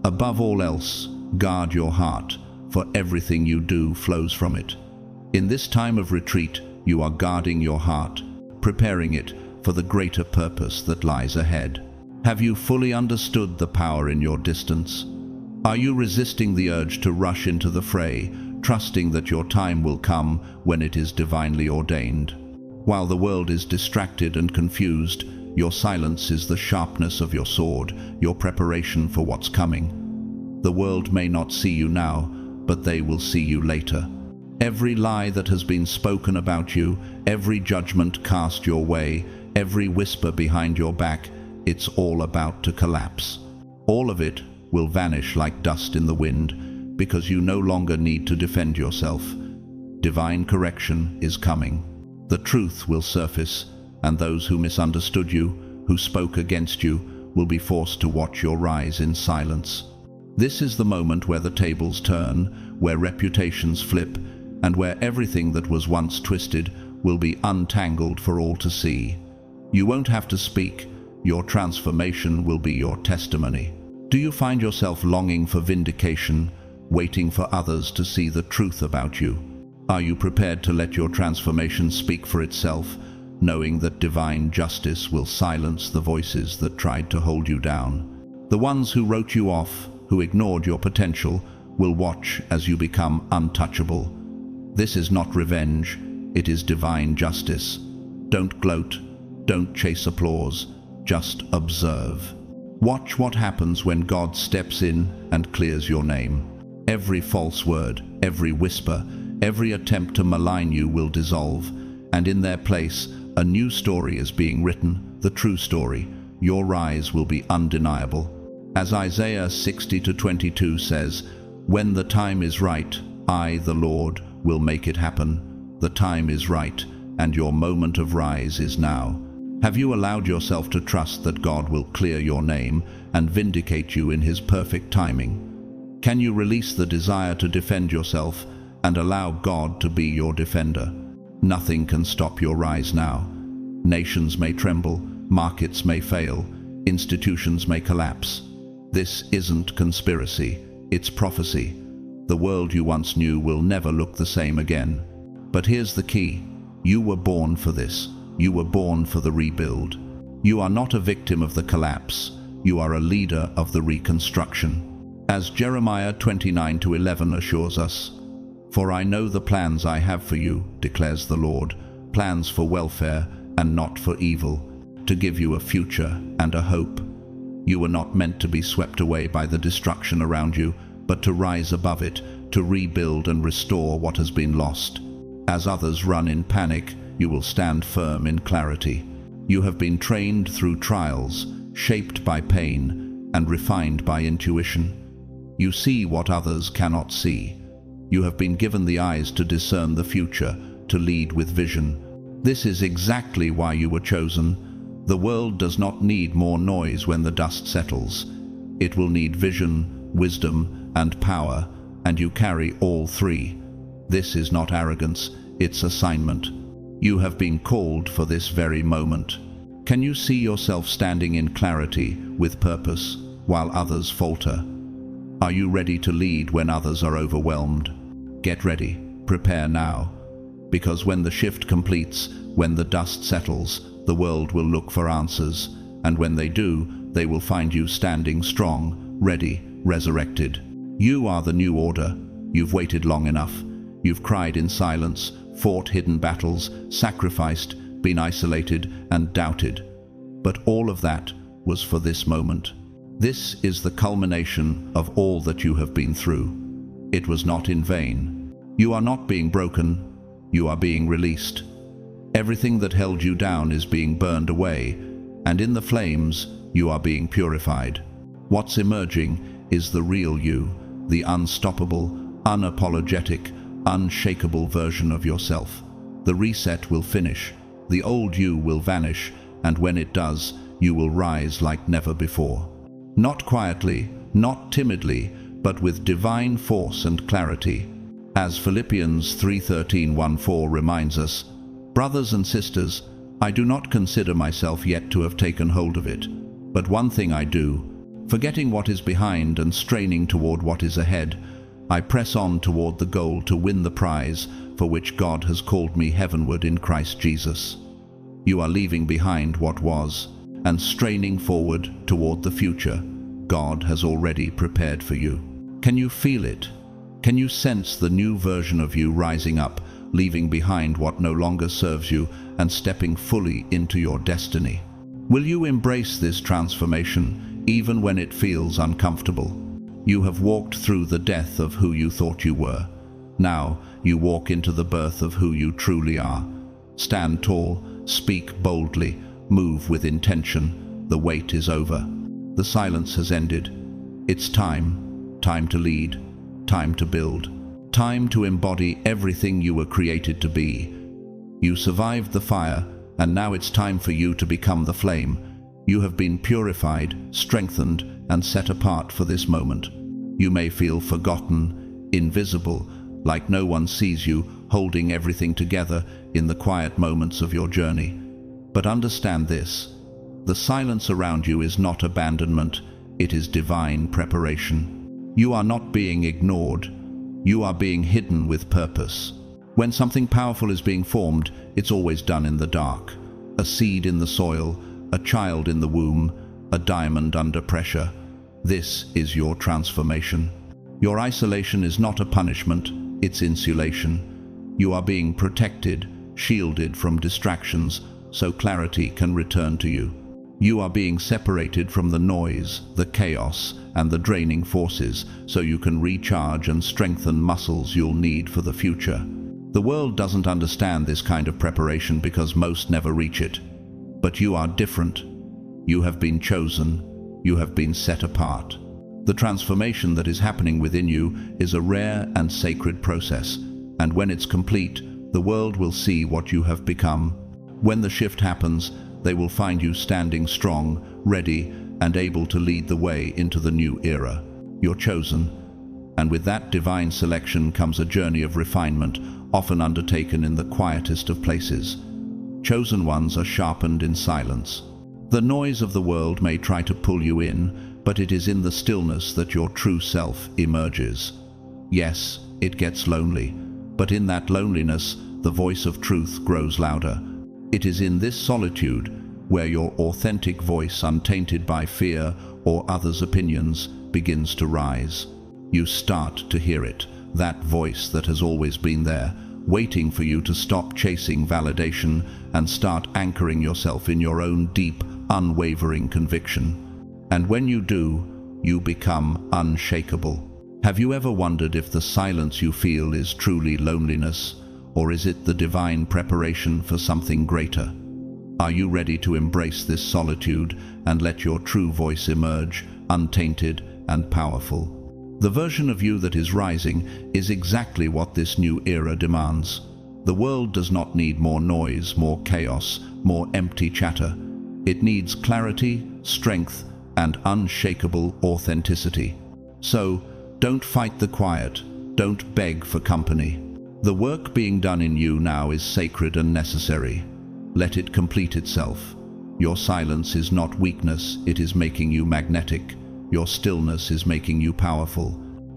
Speaker 1: "Above all else, guard your heart, for everything you do flows from it." In this time of retreat, you are guarding your heart, preparing it for the greater purpose that lies ahead. Have you fully understood the power in your distance? Are you resisting the urge to rush into the fray, trusting that your time will come when it is divinely ordained? While the world is distracted and confused, your silence is the sharpness of your sword, your preparation for what's coming. The world may not see you now, but they will see you later. Every lie that has been spoken about you, every judgment cast your way, every whisper behind your back, it's all about to collapse. All of it will vanish like dust in the wind, because you no longer need to defend yourself. Divine correction is coming. The truth will surface, and those who misunderstood you, who spoke against you, will be forced to watch your rise in silence. This is the moment where the tables turn, where reputations flip, and where everything that was once twisted will be untangled for all to see. You won't have to speak. Your transformation will be your testimony. Do you find yourself longing for vindication, waiting for others to see the truth about you? Are you prepared to let your transformation speak for itself, knowing that divine justice will silence the voices that tried to hold you down? The ones who wrote you off, who ignored your potential, will watch as you become untouchable. This is not revenge, it is divine justice. Don't gloat, don't chase applause, just observe. Watch what happens when God steps in and clears your name. Every false word, every whisper, every attempt to malign you will dissolve, and in their place, a new story is being written, the true story. Your rise will be undeniable. As Isaiah 60:22 says, "When the time is right, I, the Lord, will make it happen." The time is right, and your moment of rise is now. Have you allowed yourself to trust that God will clear your name and vindicate you in His perfect timing? Can you release the desire to defend yourself and allow God to be your defender? Nothing can stop your rise now. Nations may tremble, markets may fail, institutions may collapse. This isn't conspiracy, it's prophecy. The world you once knew will never look the same again. But here's the key. You were born for this. You were born for the rebuild. You are not a victim of the collapse. You are a leader of the reconstruction. As Jeremiah 29:11 assures us, "For I know the plans I have for you, declares the Lord, plans for welfare and not for evil, to give you a future and a hope." You were not meant to be swept away by the destruction around you, but to rise above it, to rebuild and restore what has been lost. As others run in panic, you will stand firm in clarity. You have been trained through trials, shaped by pain, and refined by intuition. You see what others cannot see. You have been given the eyes to discern the future, to lead with vision. This is exactly why you were chosen. The world does not need more noise when the dust settles. It will need vision, wisdom, and power, and you carry all three. This is not arrogance, it's assignment. You have been called for this very moment. Can you see yourself standing in clarity, with purpose, while others falter? Are you ready to lead when others are overwhelmed? Get ready, prepare now. Because when the shift completes, when the dust settles, the world will look for answers, and when they do, they will find you standing strong, ready, resurrected. You are the new order. You've waited long enough. You've cried in silence, fought hidden battles, sacrificed, been isolated, and doubted. But all of that was for this moment. This is the culmination of all that you have been through. It was not in vain. You are not being broken. You are being released. Everything that held you down is being burned away, and in the flames, you are being purified. What's emerging is the real you, the unstoppable, unapologetic, unshakable version of yourself. The reset will finish. The old you will vanish, and when it does, you will rise like never before. Not quietly, not timidly, but with divine force and clarity. As Philippians 3:13-14 reminds us, "Brothers and sisters, I do not consider myself yet to have taken hold of it. But one thing I do, forgetting what is behind and straining toward what is ahead, I press on toward the goal to win the prize for which God has called me heavenward in Christ Jesus." You are leaving behind what was and straining forward toward the future God has already prepared for you. Can you feel it? Can you sense the new version of you rising up, leaving behind what no longer serves you and stepping fully into your destiny? Will you embrace this transformation, even when it feels uncomfortable? You have walked through the death of who you thought you were. Now you walk into the birth of who you truly are. Stand tall, speak boldly, move with intention. The wait is over. The silence has ended. It's time to lead, time to build, time to embody everything you were created to be. You survived the fire, and now it's time for you to become the flame. You have been purified, strengthened, and set apart for this moment. You may feel forgotten, invisible, like no one sees you, holding everything together in the quiet moments of your journey. But understand this: the silence around you is not abandonment, it is divine preparation. You are not being ignored, you are being hidden with purpose. When something powerful is being formed, it's always done in the dark. A seed in the soil, a child in the womb, a diamond under pressure. This is your transformation. Your isolation is not a punishment, it's insulation. You are being protected, shielded from distractions, so clarity can return to you. You are being separated from the noise, the chaos, and the draining forces, so you can recharge and strengthen muscles you'll need for the future. The world doesn't understand this kind of preparation because most never reach it. But you are different. You have been chosen. You have been set apart. The transformation that is happening within you is a rare and sacred process, and when it's complete, the world will see what you have become. When the shift happens, they will find you standing strong, ready, and able to lead the way into the new era. You're chosen, and with that divine selection comes a journey of refinement, often undertaken in the quietest of places. Chosen ones are sharpened in silence. The noise of the world may try to pull you in, but it is in the stillness that your true self emerges. Yes, it gets lonely, but in that loneliness, the voice of truth grows louder. It is in this solitude where your authentic voice, untainted by fear or others' opinions, begins to rise. You start to hear it, that voice that has always been there, waiting for you to stop chasing validation and start anchoring yourself in your own deep, unwavering conviction. And when you do, you become unshakable. Have you ever wondered if the silence you feel is truly loneliness, or is it the divine preparation for something greater? Are you ready to embrace this solitude and let your true voice emerge, untainted and powerful? The version of you that is rising is exactly what this new era demands. The world does not need more noise, more chaos, more empty chatter. It needs clarity, strength, and unshakable authenticity. So, don't fight the quiet, don't beg for company. The work being done in you now is sacred and necessary. Let it complete itself. Your silence is not weakness, it is making you magnetic. Your stillness is making you powerful.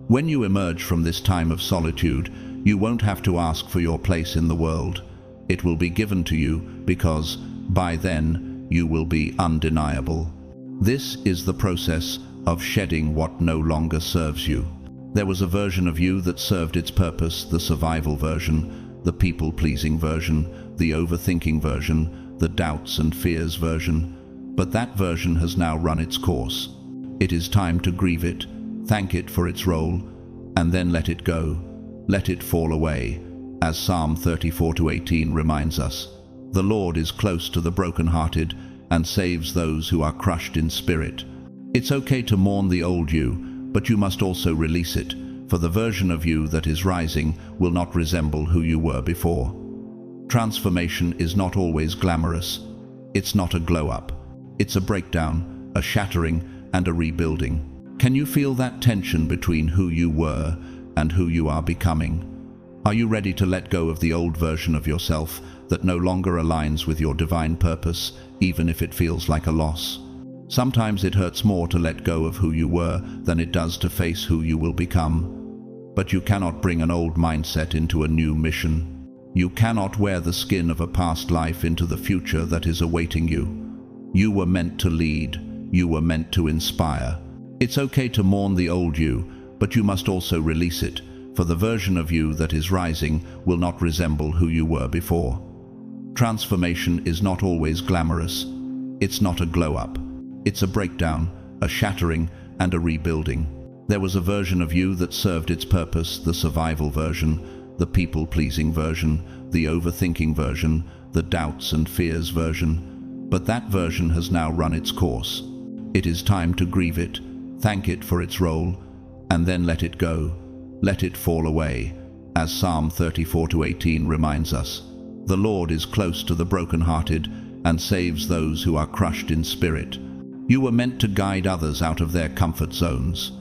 Speaker 1: When you emerge from this time of solitude, you won't have to ask for your place in the world. It will be given to you because, by then, you will be undeniable. This is the process of shedding what no longer serves you. There was a version of you that served its purpose, the survival version, the people-pleasing version, the overthinking version, the doubts and fears version. But that version has now run its course. It is time to grieve it, thank it for its role, and then let it go. Let it fall away. As Psalm 34:18 reminds us, the Lord is close to the brokenhearted and saves those who are crushed in spirit. It's okay to mourn the old you, but you must also release it, for the version of you that is rising will not resemble who you were before. Transformation is not always glamorous. It's not a glow-up. It's a breakdown, a shattering, and a rebuilding. Can you feel that tension between who you were and who you are becoming? Are you ready to let go of the old version of yourself that no longer aligns with your divine purpose, even if it feels like a loss? Sometimes it hurts more to let go of who you were than it does to face who you will become. But you cannot bring an old mindset into a new mission. You cannot wear the skin of a past life into the future that is awaiting you. You were meant to lead. You were meant to inspire. It's okay to mourn the old you, but you must also release it, for the version of you that is rising will not resemble who you were before. Transformation is not always glamorous. It's not a glow-up. It's a breakdown, a shattering, and a rebuilding. There was a version of you that served its purpose, the survival version, the people-pleasing version, the overthinking version, the doubts and fears version. But that version has now run its course. It is time to grieve it, thank it for its role, and then let it go. Let it fall away. As Psalm 34:18 reminds us, the Lord is close to the brokenhearted and saves those who are crushed in spirit. You were meant to guide others out of their comfort zones.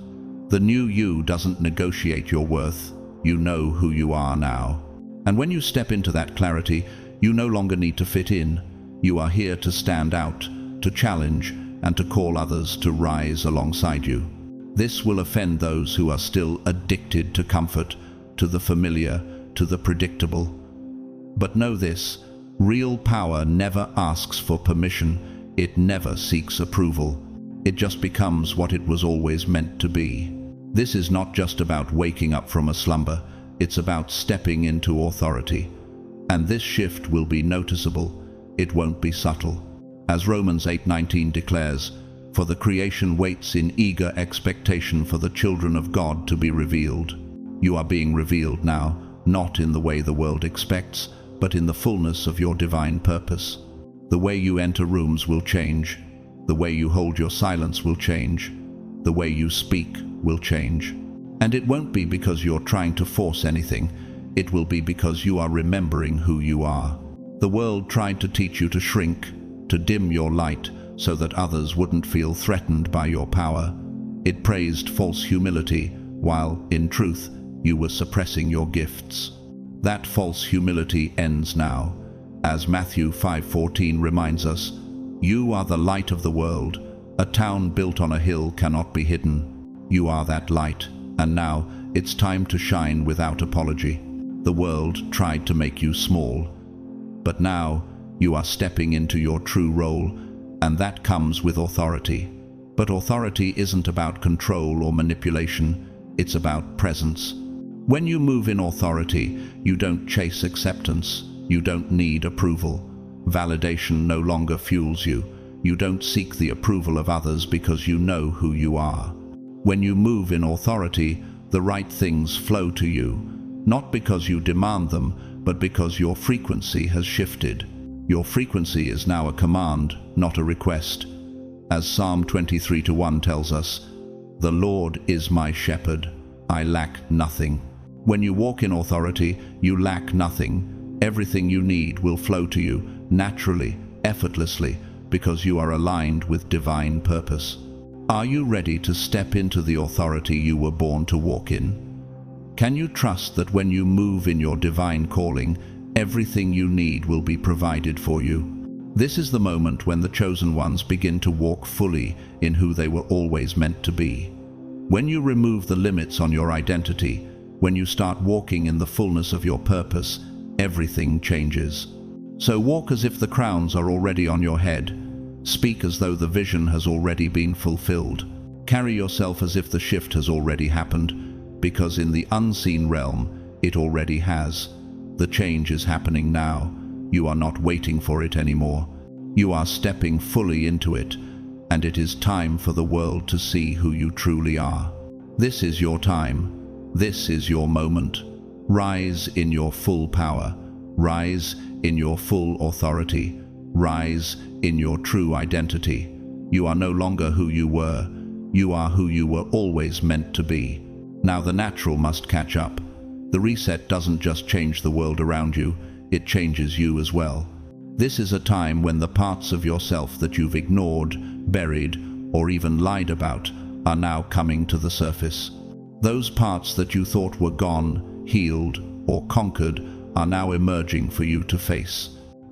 Speaker 1: The new you doesn't negotiate your worth. You know who you are now. And when you step into that clarity, you no longer need to fit in. You are here to stand out, to challenge, and to call others to rise alongside you. This will offend those who are still addicted to comfort, to the familiar, to the predictable. But know this, real power never asks for permission. It never seeks approval. It just becomes what it was always meant to be. This is not just about waking up from a slumber. It's about stepping into authority. And this shift will be noticeable. It won't be subtle. As Romans 8:19 declares, "For the creation waits in eager expectation for the children of God to be revealed." You are being revealed now, not in the way the world expects, but in the fullness of your divine purpose. The way you enter rooms will change. The way you hold your silence will change. The way you speak will change. And it won't be because you're trying to force anything. It will be because you are remembering who you are. The world tried to teach you to shrink, to dim your light so that others wouldn't feel threatened by your power. It praised false humility, while, in truth, you were suppressing your gifts. That false humility ends now. As Matthew 5:14 reminds us, "You are the light of the world. A town built on a hill cannot be hidden." You are that light, and now it's time to shine without apology. The world tried to make you small, but now you are stepping into your true role, and that comes with authority. But authority isn't about control or manipulation, it's about presence. When you move in authority, you don't chase acceptance, you don't need approval. Validation no longer fuels you. You don't seek the approval of others because you know who you are. When you move in authority, the right things flow to you, not because you demand them, but because your frequency has shifted. Your frequency is now a command, not a request. As Psalm 23:1 tells us, "The Lord is my shepherd, I lack nothing." When you walk in authority, you lack nothing. Everything you need will flow to you, naturally, effortlessly, because you are aligned with divine purpose. Are you ready to step into the authority you were born to walk in? Can you trust that when you move in your divine calling, everything you need will be provided for you? This is the moment when the chosen ones begin to walk fully in who they were always meant to be. When you remove the limits on your identity, when you start walking in the fullness of your purpose, everything changes. So walk as if the crowns are already on your head. Speak as though the vision has already been fulfilled. Carry yourself as if the shift has already happened, because in the unseen realm, it already has. The change is happening now. You are not waiting for it anymore. You are stepping fully into it, and it is time for the world to see who you truly are. This is your time. This is your moment. Rise in your full power. Rise in your full authority. Rise in your true identity. You are no longer who you were. You are who you were always meant to be. Now the natural must catch up. The reset doesn't just change the world around you, it changes you as well. This is a time when the parts of yourself that you've ignored, buried, or even lied about are now coming to the surface. Those parts that you thought were gone, healed, or conquered are now emerging for you to face.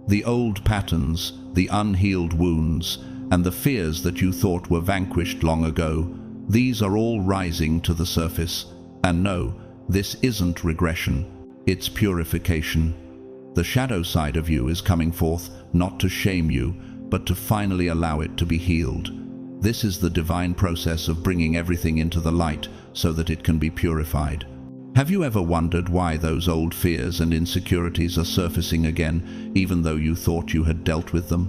Speaker 1: The old patterns, the unhealed wounds, and the fears that you thought were vanquished long ago, these are all rising to the surface. And no, this isn't regression, it's purification. The shadow side of you is coming forth, not to shame you, but to finally allow it to be healed. This is the divine process of bringing everything into the light so that it can be purified. Have you ever wondered why those old fears and insecurities are surfacing again, even though you thought you had dealt with them?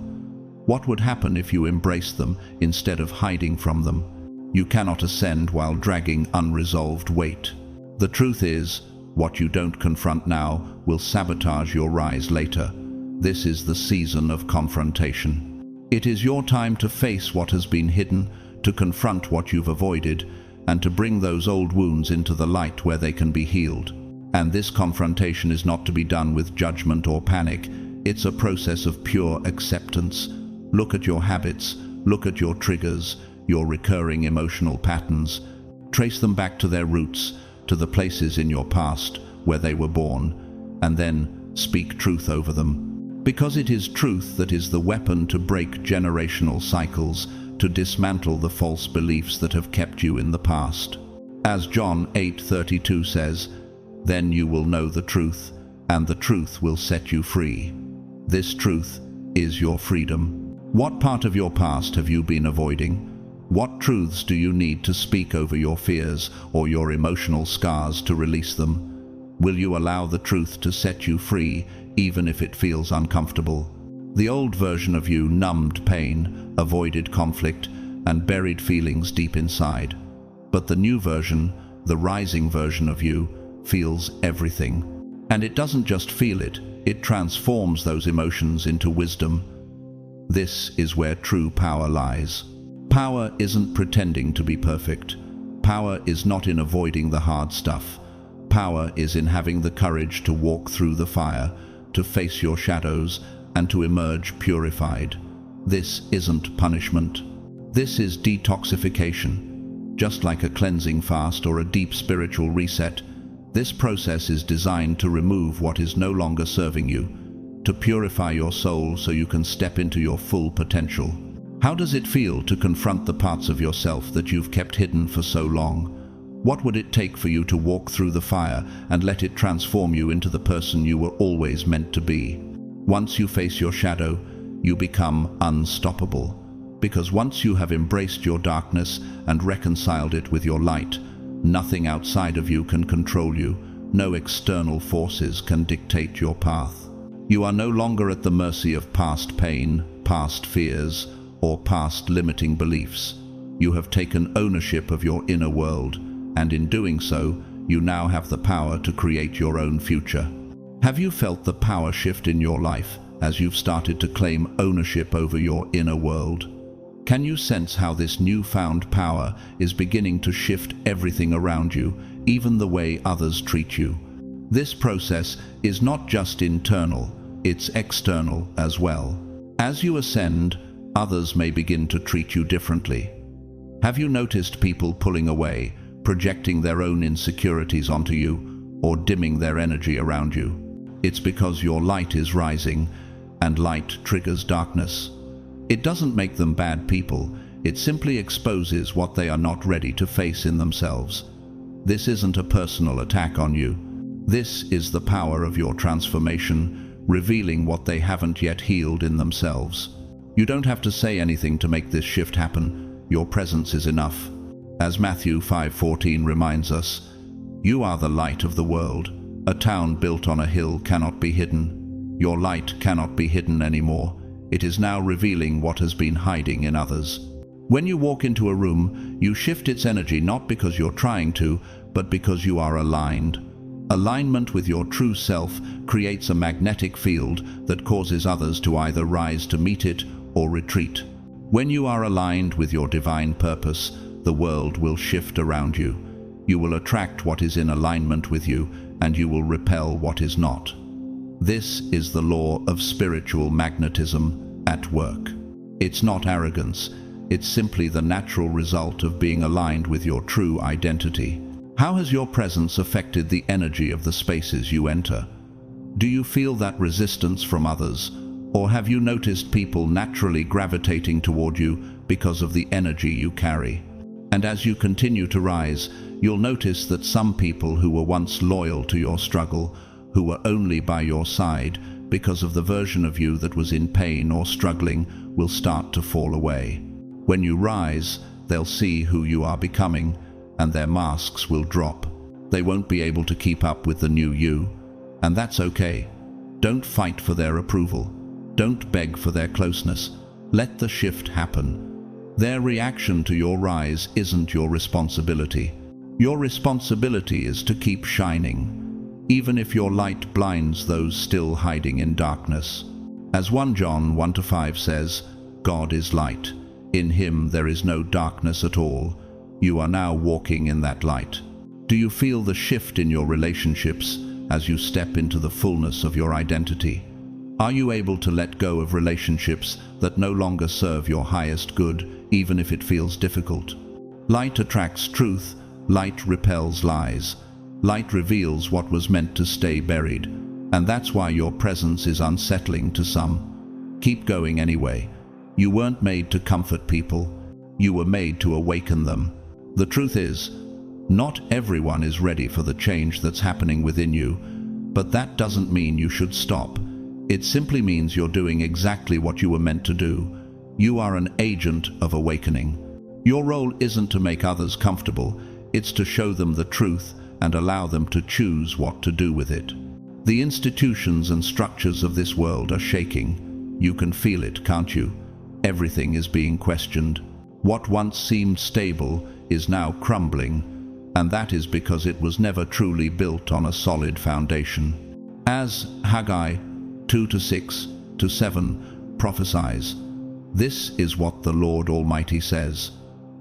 Speaker 1: What would happen if you embraced them instead of hiding from them? You cannot ascend while dragging unresolved weight. The truth is, what you don't confront now will sabotage your rise later. This is the season of confrontation. It is your time to face what has been hidden, to confront what you've avoided, and to bring those old wounds into the light where they can be healed. And this confrontation is not to be done with judgment or panic. It's a process of pure acceptance. Look at your habits, look at your triggers, your recurring emotional patterns. Trace them back to their roots, to the places in your past where they were born, and then speak truth over them. Because it is truth that is the weapon to break generational cycles, to dismantle the false beliefs that have kept you in the past. As John 8:32 says, "Then you will know the truth, and the truth will set you free." This truth is your freedom. What part of your past have you been avoiding? What truths do you need to speak over your fears or your emotional scars to release them? Will you allow the truth to set you free, even if it feels uncomfortable? The old version of you numbed pain, avoided conflict, and buried feelings deep inside. But the new version, the rising version of you, feels everything. And it doesn't just feel it, it transforms those emotions into wisdom. This is where true power lies. Power isn't pretending to be perfect. Power is not in avoiding the hard stuff. Power is in having the courage to walk through the fire, to face your shadows, and to emerge purified. This isn't punishment. This is detoxification. Just like a cleansing fast or a deep spiritual reset, this process is designed to remove what is no longer serving you, to purify your soul so you can step into your full potential. How does it feel to confront the parts of yourself that you've kept hidden for so long? What would it take for you to walk through the fire and let it transform you into the person you were always meant to be? Once you face your shadow, you become unstoppable. Because once you have embraced your darkness and reconciled it with your light, nothing outside of you can control you. No external forces can dictate your path. You are no longer at the mercy of past pain, past fears, or past limiting beliefs. You have taken ownership of your inner world, and in doing so, you now have the power to create your own future. Have you felt the power shift in your life as you've started to claim ownership over your inner world? Can you sense how this newfound power is beginning to shift everything around you, even the way others treat you? This process is not just internal, it's external as well. As you ascend, others may begin to treat you differently. Have you noticed people pulling away, projecting their own insecurities onto you, or dimming their energy around you? It's because your light is rising, and light triggers darkness. It doesn't make them bad people, it simply exposes what they are not ready to face in themselves. This isn't a personal attack on you. This is the power of your transformation, revealing what they haven't yet healed in themselves. You don't have to say anything to make this shift happen. Your presence is enough. As Matthew 5:14 reminds us, "You are the light of the world. A town built on a hill cannot be hidden." Your light cannot be hidden anymore. It is now revealing what has been hiding in others. When you walk into a room, you shift its energy not because you're trying to, but because you are aligned. Alignment with your true self creates a magnetic field that causes others to either rise to meet it or retreat. When you are aligned with your divine purpose, the world will shift around you. You will attract what is in alignment with you, and you will repel what is not. This is the law of spiritual magnetism at work. It's not arrogance, it's simply the natural result of being aligned with your true identity. How has your presence affected the energy of the spaces you enter? Do you feel that resistance from others, or have you noticed people naturally gravitating toward you because of the energy you carry? And as you continue to rise, you'll notice that some people who were once loyal to your struggle, who were only by your side because of the version of you that was in pain or struggling, will start to fall away. When you rise, they'll see who you are becoming, and their masks will drop. They won't be able to keep up with the new you, and that's okay. Don't fight for their approval. Don't beg for their closeness. Let the shift happen. Their reaction to your rise isn't your responsibility. Your responsibility is to keep shining, even if your light blinds those still hiding in darkness. As 1 John 1-5 says, "God is light. In him there is no darkness at all." You are now walking in that light. Do you feel the shift in your relationships as you step into the fullness of your identity? Are you able to let go of relationships that no longer serve your highest good, even if it feels difficult? Light attracts truth, light repels lies. Light reveals what was meant to stay buried, and that's why your presence is unsettling to some. Keep going anyway. You weren't made to comfort people. You were made to awaken them. The truth is, not everyone is ready for the change that's happening within you, but that doesn't mean you should stop. It simply means you're doing exactly what you were meant to do. You are an agent of awakening. Your role isn't to make others comfortable, it's to show them the truth and allow them to choose what to do with it. The institutions and structures of this world are shaking. You can feel it, can't you? Everything is being questioned. What once seemed stable is now crumbling, and that is because it was never truly built on a solid foundation. As Haggai 2:6-7 prophesies, "This is what the Lord Almighty says.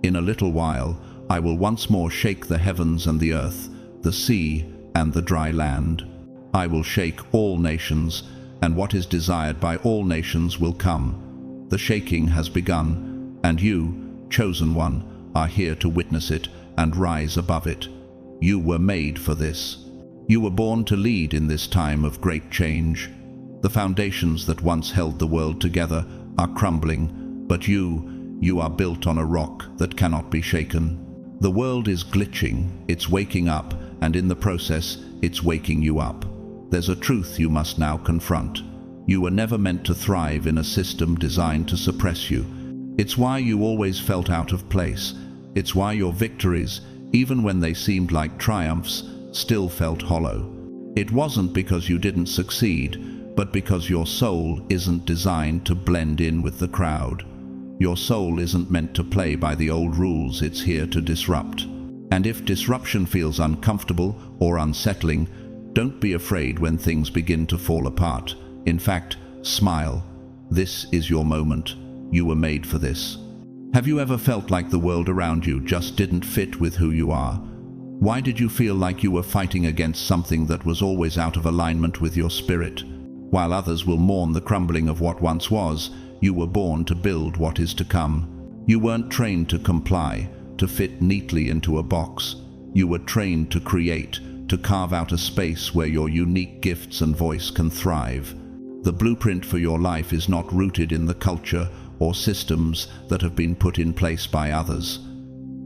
Speaker 1: In a little while I will once more shake the heavens and the earth, the sea and the dry land. I will shake all nations, and what is desired by all nations will come. The shaking has begun, and you, chosen one, are here to witness it and rise above it. You were made for this. You were born to lead in this time of great change. The foundations that once held the world together are crumbling, but you are built on a rock that cannot be shaken. The world is glitching, it's waking up, and in the process, it's waking you up. There's a truth you must now confront. You were never meant to thrive in a system designed to suppress you. It's why you always felt out of place. It's why your victories, even when they seemed like triumphs, still felt hollow. It wasn't because you didn't succeed, but because your soul isn't designed to blend in with the crowd. Your soul isn't meant to play by the old rules, it's here to disrupt. And if disruption feels uncomfortable or unsettling, Don't be afraid when things begin to fall apart. In fact, smile. This is your moment. You were made for this. Have you ever felt like the world around you just didn't fit with who you are? Why did you feel like you were fighting against something that was always out of alignment with your spirit? While others will mourn the crumbling of what once was, you were born to build what is to come. You weren't trained to comply, to fit neatly into a box. You were trained to create, to carve out a space where your unique gifts and voice can thrive. The blueprint for your life is not rooted in the culture or systems that have been put in place by others.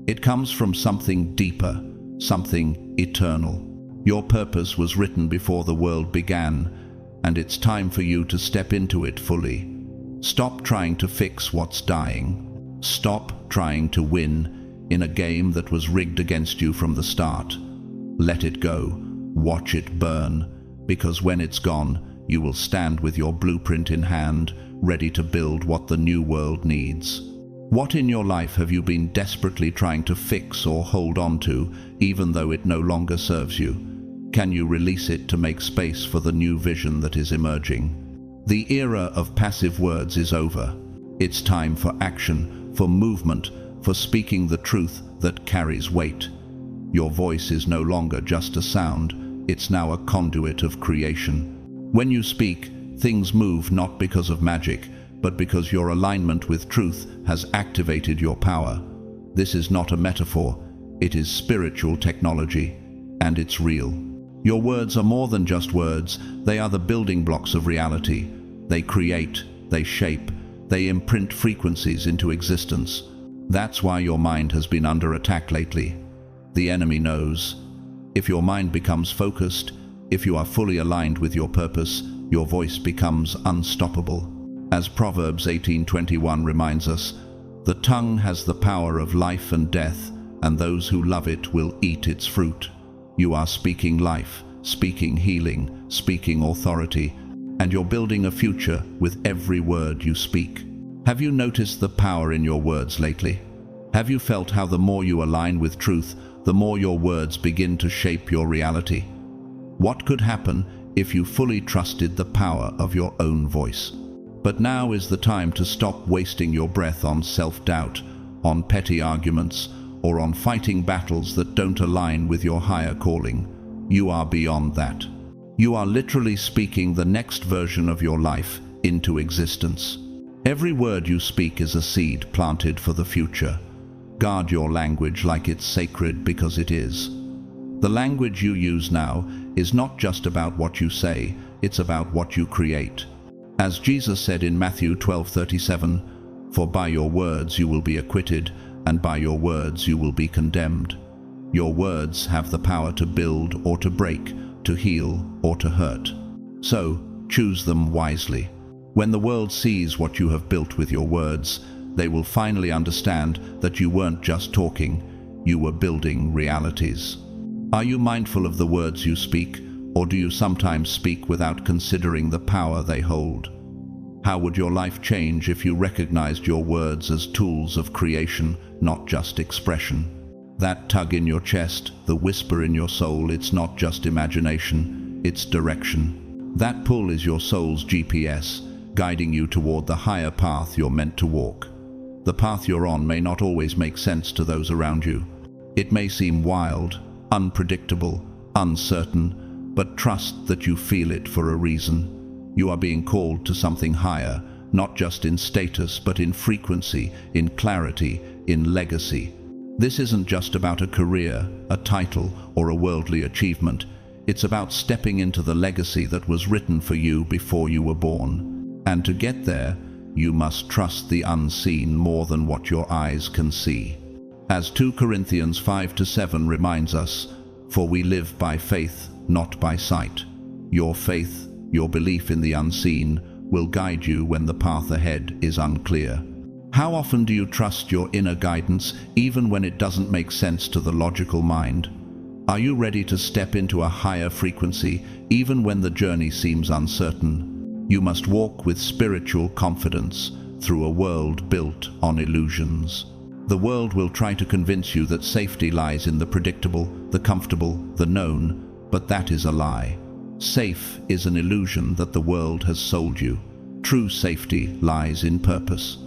Speaker 1: It comes from something deeper, something eternal. Your purpose was written before the world began, and it's time for you to step into it fully. Stop trying to fix what's dying. Stop trying to win in a game that was rigged against you from the start. Let it go. Watch it burn, because when it's gone, you will stand with your blueprint in hand, ready to build what the new world needs. What in your life have you been desperately trying to fix or hold on to, even though it no longer serves you? Can you release it to make space for the new vision that is emerging? The era of passive words is over. It's time for action, for movement, for speaking the truth that carries weight. Your voice is no longer just a sound, it's now a conduit of creation. When you speak, things move not because of magic, but because your alignment with truth has activated your power. This is not a metaphor, it is spiritual technology, and it's real. Your words are more than just words, they are the building blocks of reality. They create, they shape, they imprint frequencies into existence. That's why your mind has been under attack lately. The enemy knows. If your mind becomes focused, if you are fully aligned with your purpose, your voice becomes unstoppable. As Proverbs 18:21 reminds us, the tongue has the power of life and death, and those who love it will eat its fruit. You are speaking life, speaking healing, speaking authority, and you're building a future with every word you speak. Have you noticed the power in your words lately? Have you felt how the more you align with truth, the more your words begin to shape your reality? What could happen if you fully trusted the power of your own voice? But now is the time to stop wasting your breath on self-doubt, on petty arguments, or on fighting battles that don't align with your higher calling. You are beyond that. You are literally speaking the next version of your life into existence. Every word you speak is a seed planted for the future. Guard your language like it's sacred, because it is. The language you use now is not just about what you say, it's about what you create. As Jesus said in Matthew 12:37, "For by your words you will be acquitted, and by your words you will be condemned." Your words have the power to build or to break, to heal or to hurt. So, choose them wisely. When the world sees what you have built with your words, they will finally understand that you weren't just talking, you were building realities. Are you mindful of the words you speak, or do you sometimes speak without considering the power they hold? How would your life change if you recognized your words as tools of creation, not just expression? That tug in your chest, the whisper in your soul, it's not just imagination, it's direction. That pull is your soul's GPS, guiding you toward the higher path you're meant to walk. The path you're on may not always make sense to those around you. It may seem wild, unpredictable, uncertain, but trust that you feel it for a reason. You are being called to something higher, not just in status, but in frequency, in clarity, in legacy. This isn't just about a career, a title, or a worldly achievement. It's about stepping into the legacy that was written for you before you were born. And to get there, you must trust the unseen more than what your eyes can see. As 2 Corinthians 5-7 reminds us, "For we live by faith, not by sight." Your faith, your belief in the unseen, will guide you when the path ahead is unclear. How often do you trust your inner guidance, even when it doesn't make sense to the logical mind? Are you ready to step into a higher frequency, even when the journey seems uncertain? You must walk with spiritual confidence through a world built on illusions. The world will try to convince you that safety lies in the predictable, the comfortable, the known, but that is a lie. Safe is an illusion that the world has sold you. True safety lies in purpose.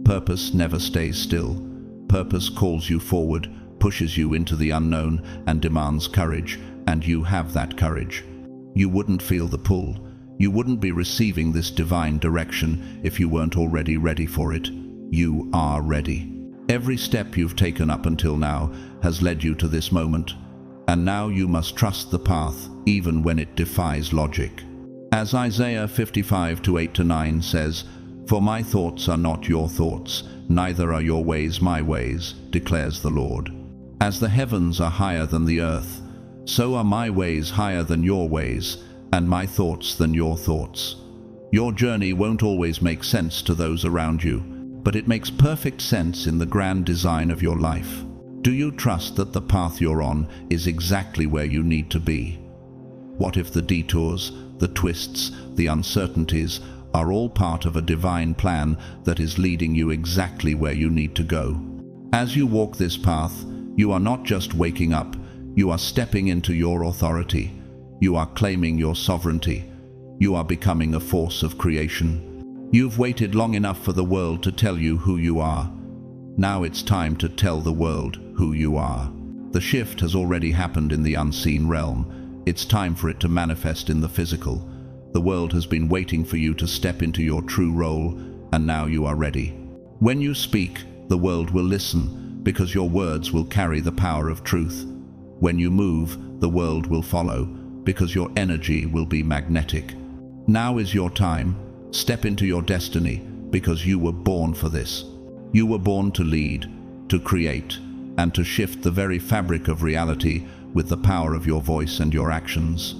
Speaker 1: Purpose never stays still. Purpose calls you forward, pushes you into the unknown, and demands courage, and you have that courage. You wouldn't feel the pull. You wouldn't be receiving this divine direction if you weren't already ready for it. You are ready. Every step you've taken up until now has led you to this moment, and now you must trust the path, even when it defies logic. As Isaiah 55:8-9 says, "For my thoughts are not your thoughts, neither are your ways my ways, declares the Lord. As the heavens are higher than the earth, so are my ways higher than your ways, and my thoughts than your thoughts." Your journey won't always make sense to those around you, but it makes perfect sense in the grand design of your life. Do you trust that the path you're on is exactly where you need to be? What if the detours, the twists, the uncertainties are all part of a divine plan that is leading you exactly where you need to go? As you walk this path, you are not just waking up, you are stepping into your authority. You are claiming your sovereignty. You are becoming a force of creation. You've waited long enough for the world to tell you who you are. Now it's time to tell the world who you are. The shift has already happened in the unseen realm. It's time for it to manifest in the physical. The world has been waiting for you to step into your true role, and now you are ready. When you speak, the world will listen, because your words will carry the power of truth. When you move, the world will follow, because your energy will be magnetic. Now is your time. Step into your destiny, because you were born for this. You were born to lead, to create, and to shift the very fabric of reality with the power of your voice and your actions.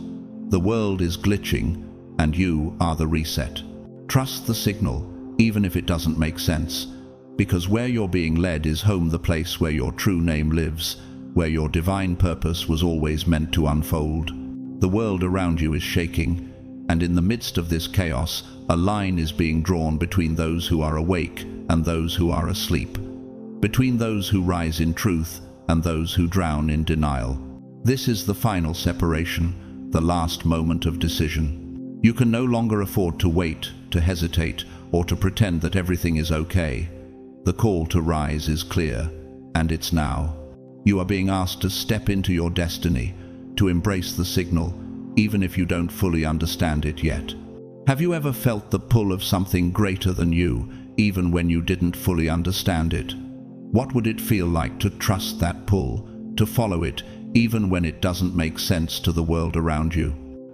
Speaker 1: The world is glitching, and you are the reset. Trust the signal, even if it doesn't make sense, because where you're being led is home, the place where your true name lives, where your divine purpose was always meant to unfold. The world around you is shaking, and in the midst of this chaos, a line is being drawn between those who are awake and those who are asleep, between those who rise in truth and those who drown in denial. This is the final separation, the last moment of decision. You can no longer afford to wait, to hesitate, or to pretend that everything is okay. The call to rise is clear, and it's now. You are being asked to step into your destiny, to embrace the signal, even if you don't fully understand it yet. Have you ever felt the pull of something greater than you, even when you didn't fully understand it? What would it feel like to trust that pull, to follow it, even when it doesn't make sense to the world around you?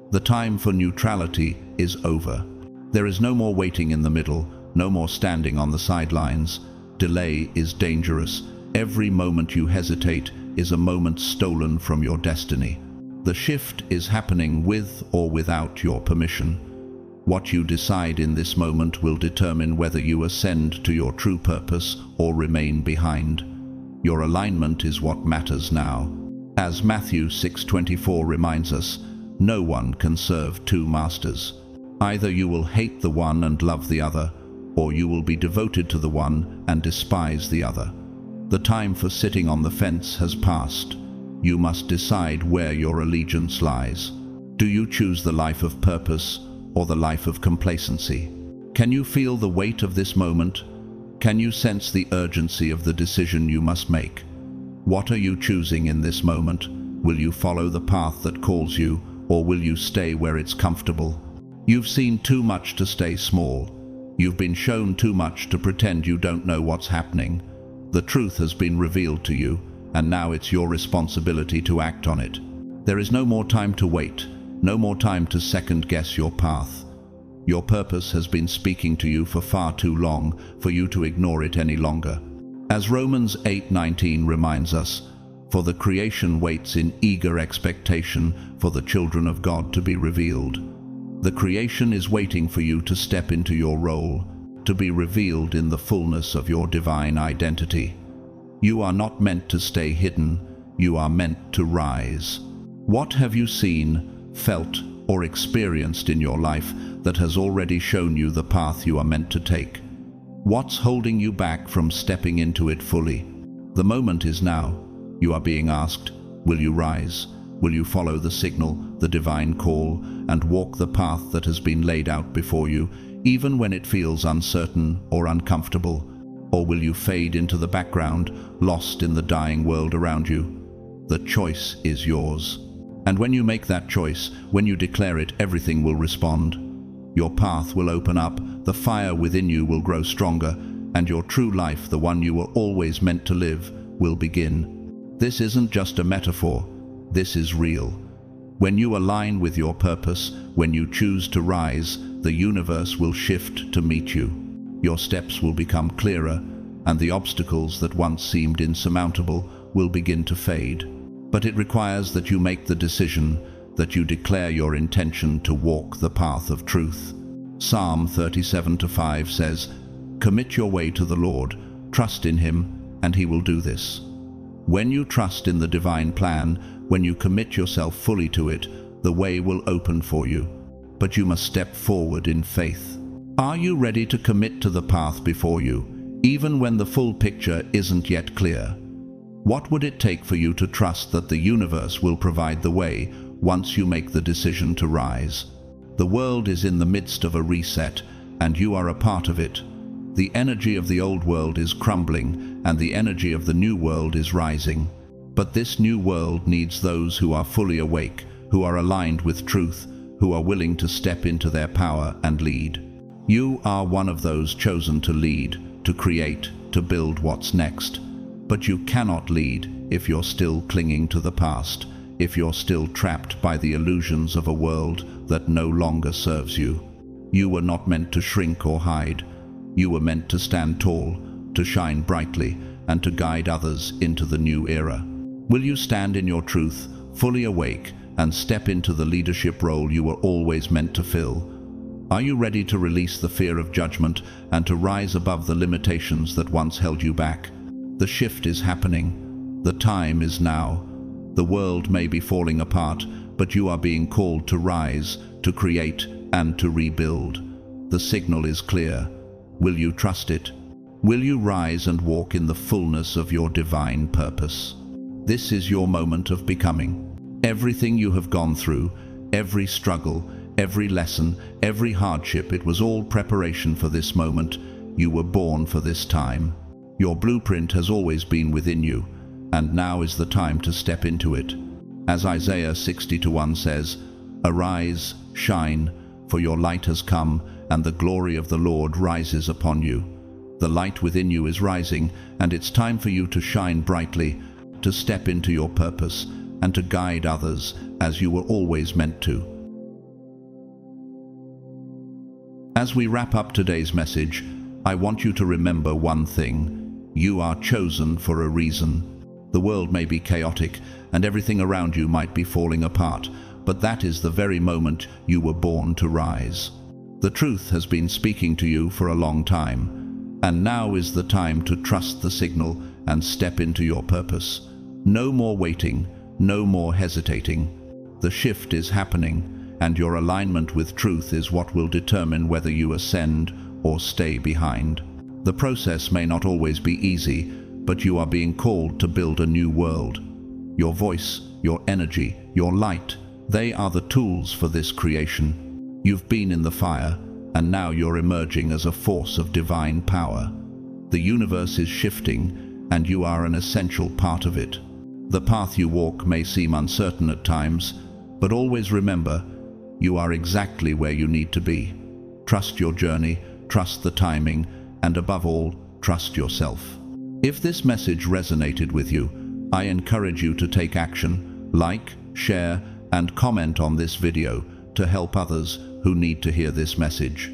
Speaker 1: The time for neutrality is over. There is no more waiting in the middle, no more standing on the sidelines. Delay is dangerous. Every moment you hesitate is a moment stolen from your destiny. The shift is happening with or without your permission. What you decide in this moment will determine whether you ascend to your true purpose or remain behind. Your alignment is what matters now. As Matthew 6:24 reminds us, no one can serve two masters. Either you will hate the one and love the other, or you will be devoted to the one and despise the other. The time for sitting on the fence has passed. You must decide where your allegiance lies. Do you choose the life of purpose or the life of complacency? Can you feel the weight of this moment? Can you sense the urgency of the decision you must make? What are you choosing in this moment? Will you follow the path that calls you, or will you stay where it's comfortable? You've seen too much to stay small. You've been shown too much to pretend you don't know what's happening. The truth has been revealed to you, and now it's your responsibility to act on it. There is no more time to wait, no more time to second-guess your path. Your purpose has been speaking to you for far too long for you to ignore it any longer. As Romans 8:19 reminds us, for the creation waits in eager expectation for the children of God to be revealed. The creation is waiting for you to step into your role, to be revealed in the fullness of your divine identity. You are not meant to stay hidden, you are meant to rise. What have you seen, felt, or experienced in your life that has already shown you the path you are meant to take? What's holding you back from stepping into it fully? The moment is now. You are being asked, will you rise? Will you follow the signal, the divine call, and walk the path that has been laid out before you, even when it feels uncertain or uncomfortable? Or will you fade into the background, lost in the dying world around you? The choice is yours. And when you make that choice, when you declare it, everything will respond. Your path will open up, the fire within you will grow stronger, and your true life, the one you were always meant to live, will begin. This isn't just a metaphor, this is real. When you align with your purpose, when you choose to rise, the universe will shift to meet you. Your steps will become clearer, and the obstacles that once seemed insurmountable will begin to fade. But it requires that you make the decision, that you declare your intention to walk the path of truth. Psalm 37:5 says, "Commit your way to the Lord, trust in Him, and He will do this." When you trust in the divine plan, when you commit yourself fully to it, the way will open for you. But you must step forward in faith. Are you ready to commit to the path before you, even when the full picture isn't yet clear? What would it take for you to trust that the universe will provide the way once you make the decision to rise? The world is in the midst of a reset, and you are a part of it. The energy of the old world is crumbling, and the energy of the new world is rising. But this new world needs those who are fully awake, who are aligned with truth, who are willing to step into their power and lead. You are one of those chosen to lead, to create, to build what's next. But you cannot lead if you're still clinging to the past, if you're still trapped by the illusions of a world that no longer serves you. You were not meant to shrink or hide. You were meant to stand tall, to shine brightly, and to guide others into the new era. Will you stand in your truth, fully awake, and step into the leadership role you were always meant to fill? Are you ready to release the fear of judgment and to rise above the limitations that once held you back? The shift is happening. The time is now. The world may be falling apart, but you are being called to rise, to create, and to rebuild. The signal is clear. Will you trust it? Will you rise and walk in the fullness of your divine purpose? This is your moment of becoming. Everything you have gone through, every struggle, every lesson, every hardship, it was all preparation for this moment. You were born for this time. Your blueprint has always been within you, and now is the time to step into it. As Isaiah 60:1 says, "Arise, shine, for your light has come, and the glory of the Lord rises upon you." The light within you is rising, and it's time for you to shine brightly, to step into your purpose, and to guide others as you were always meant to. As we wrap up today's message, I want you to remember one thing. You are chosen for a reason. The world may be chaotic, and everything around you might be falling apart, but that is the very moment you were born to rise. The truth has been speaking to you for a long time, and now is the time to trust the signal and step into your purpose. No more waiting, no more hesitating. The shift is happening, and your alignment with truth is what will determine whether you ascend or stay behind. The process may not always be easy, but you are being called to build a new world. Your voice, your energy, your light, they are the tools for this creation. You've been in the fire, and now you're emerging as a force of divine power. The universe is shifting, and you are an essential part of it. The path you walk may seem uncertain at times, but always remember, you are exactly where you need to be. Trust your journey, trust the timing, and above all, trust yourself. If this message resonated with you, I encourage you to take action, like, share, and comment on this video to help others who need to hear this message.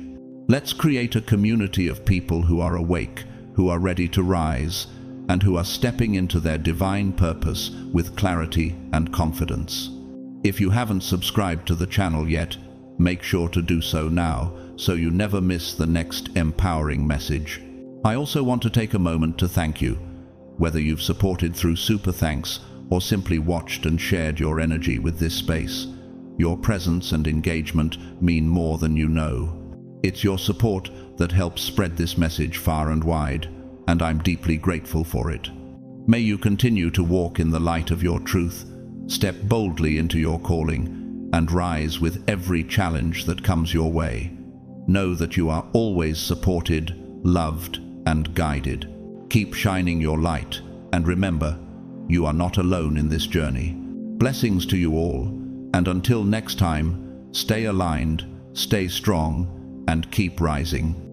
Speaker 1: Let's create a community of people who are awake, who are ready to rise, and who are stepping into their divine purpose with clarity and confidence. If you haven't subscribed to the channel yet, make sure to do so now, so you never miss the next empowering message. I also want to take a moment to thank you, whether you've supported through super thanks or simply watched and shared your energy with this space. Your presence and engagement mean more than you know. It's your support that helps spread this message far and wide, and I'm deeply grateful for it. May you continue to walk in the light of your truth, Step boldly into your calling and rise with every challenge that comes your way. Know that you are always supported, loved, and guided. Keep shining your light, and remember, you are not alone in this journey. Blessings to you all, and until next time, stay aligned, stay strong, and keep rising.